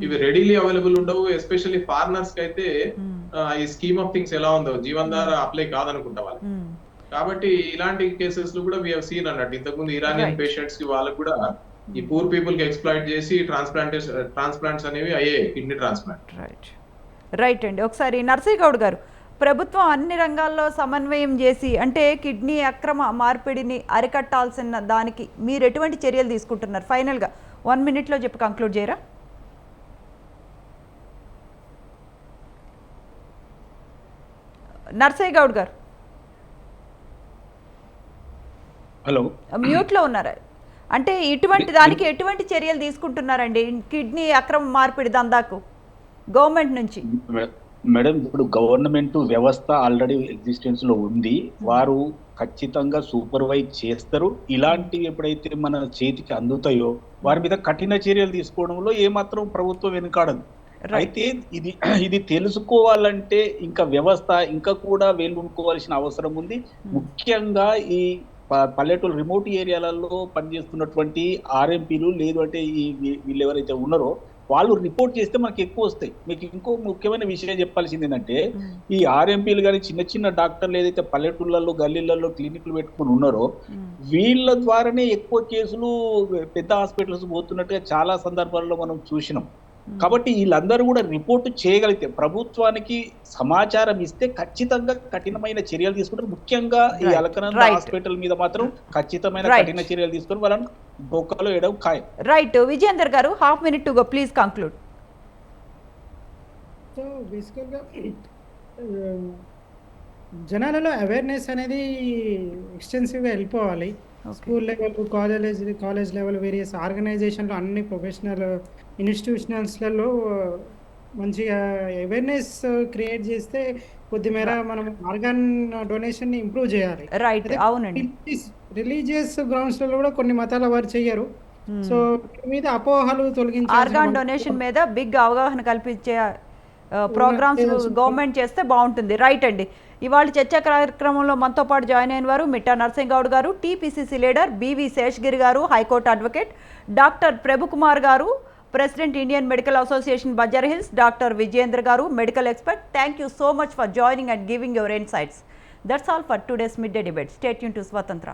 Speaker 2: ఇవి రెడీలీ అవైలబుల్ ఉండవు. ఎస్పెషల్లీ ఫారినర్స్ కి అయితే ఈ స్కీమ్ ఆఫ్ థింగ్స్ ఎలా ఉందో జీవన్ ద్వారా అప్లై కాదనుకుంటా వాళ్ళు. కాబట్టి ఇలాంటి కేసెస్ లో కూడా వి హావ్ సీన్ అన్నట్టు, ఇంతకుముందు ఇరానియన్ పేషెంట్స్ కి వాళ్ళకి కూడా ఈ పూర్ పీపుల్ కి ఎక్స్ప్లాయిట్ చేసి ట్రాన్స్ప్లాంట్స్ అనేవి అయ్యాయి, కిడ్నీ ట్రాన్స్ప్లాంట్.
Speaker 1: రైట్ రైట్ అండి. ఒకసారి నర్సయ్య గౌడ్ గారు, ప్రభుత్వం అన్ని రంగాల్లో సమన్వయం చేసి అంటే కిడ్నీ అక్రమ మార్పిడిని అరికట్టాల్సిన దానికి మీరు ఎటువంటి చర్యలు తీసుకుంటున్నారు? ఫైనల్గా 1 minute చెప్పి కంక్లూడ్ చేయరా? నర్సయ్య గౌడ్ గారు
Speaker 3: హలో,
Speaker 2: Hmm.
Speaker 1: ఉన్నారా? అంటే ఇటువంటి దానికి ఎటువంటి చర్యలు తీసుకుంటున్నారండి కిడ్నీ అక్రమ మార్పిడి దందాకు గవర్నమెంట్ నుంచి?
Speaker 3: మేడం, ఇప్పుడు గవర్నమెంట్ వ్యవస్థ ఆల్రెడీ ఎగ్జిస్టెన్స్ లో ఉంది. వారు ఖచ్చితంగా సూపర్వైజ్ చేస్తారు. ఇలాంటివి ఎప్పుడైతే మన చేతికి అందుతాయో వారి మీద కఠిన చర్యలు తీసుకోవడంలో ఏమాత్రం ప్రభుత్వం వెనుకాడదు. అయితే ఇది తెలుసుకోవాలంటే ఇంకా వ్యవస్థ ఇంకా కూడా వేలుకోవాల్సిన అవసరం ఉంది. ముఖ్యంగా ఈ పల్లెటూరు రిమోట్ ఏరియాలలో పనిచేస్తున్నటువంటి ఆర్ఎంపీలు, లేదు అంటే వీళ్ళు ఎవరైతే ఉన్నారో వాళ్ళు రిపోర్ట్ చేస్తే మనకి ఎక్కువ వస్తాయి. మీకు ఇంకో ముఖ్యమైన విషయం చెప్పాల్సింది ఏంటంటే, ఈ ఆర్ఎంపీలు కానీ చిన్న చిన్న డాక్టర్లు ఏదైతే పల్లెటూళ్ళలో గల్లీలలో క్లినిక్లు పెట్టుకుని ఉన్నారో వీళ్ళ ద్వారానే ఎక్కువ కేసులు పెద్ద హాస్పిటల్స్ పోతున్నట్టుగా చాలా సందర్భాల్లో మనం చూసినాం. కాబట్టి వీళ్ళందరూ కూడా రిపోర్టు చేయగలిగితే, ప్రభుత్వానికి సమాచారం ఇస్తే ఖచ్చితంగా కఠినమైన చర్యలు తీసుకుంటారు. ముఖ్యంగా ఈ అలకనంద హాస్పిటల్ మీద మాత్రం ఖచ్చితమైన కఠిన చర్యలు తీసుకొని వాళ్ళని బొక్కలో వేయడం ఖాయం.
Speaker 1: రైట్. విజయేందర్ గారు, 1/2 minute to go, please conclude.
Speaker 4: So బేసికల్గా జనాలలో అవేర్నెస్ అనేది ఎక్స్టెన్సివ్గా వెళ్ళిపోవాలి. School level, college level, various ఆర్గనైజేషన్లో, అన్ని ప్రొఫెషనల్ ఇన్స్టిట్యూషనల్స్లలో మంచిగా అవేర్నెస్ క్రియేట్ చేస్తే కొద్దిమేర మనం ఆర్గాన్ డొనేషన్ని ఇంప్రూవ్ చేయాలి.
Speaker 1: రైట్, అవునండి.
Speaker 4: రిలీజియస్ గ్రౌండ్స్లలో కూడా కొన్ని మతాల వారు చెయ్యరు. సో మీద అపోహలు తొలగించి
Speaker 1: ఆర్గాన్ డొనేషన్ మీద బిగ్ అవగాహన కల్పించే ప్రోగ్రామ్స్ గవర్నమెంట్ చేస్తే బాగుంటుంది. రైట్ అండి. ఇవాళ చర్చా కార్యక్రమంలో మనతో పాటు జాయిన్ అయిన వారు మిట్టా నర్సింగ్ గౌడ్ గారు, టీపీసీసీ లీడర్ బివి శేషగిరి గారు, హైకోర్టు అడ్వకేట్ డాక్టర్ ప్రభుకుమార్ గారు, president Indian medical association Banjara Hills, doctor Vijayendra గారు, medical expert. Thank you so much for joining and giving your insights. That's all for today's mid day debate. Stay tune to స్వతంత్ర.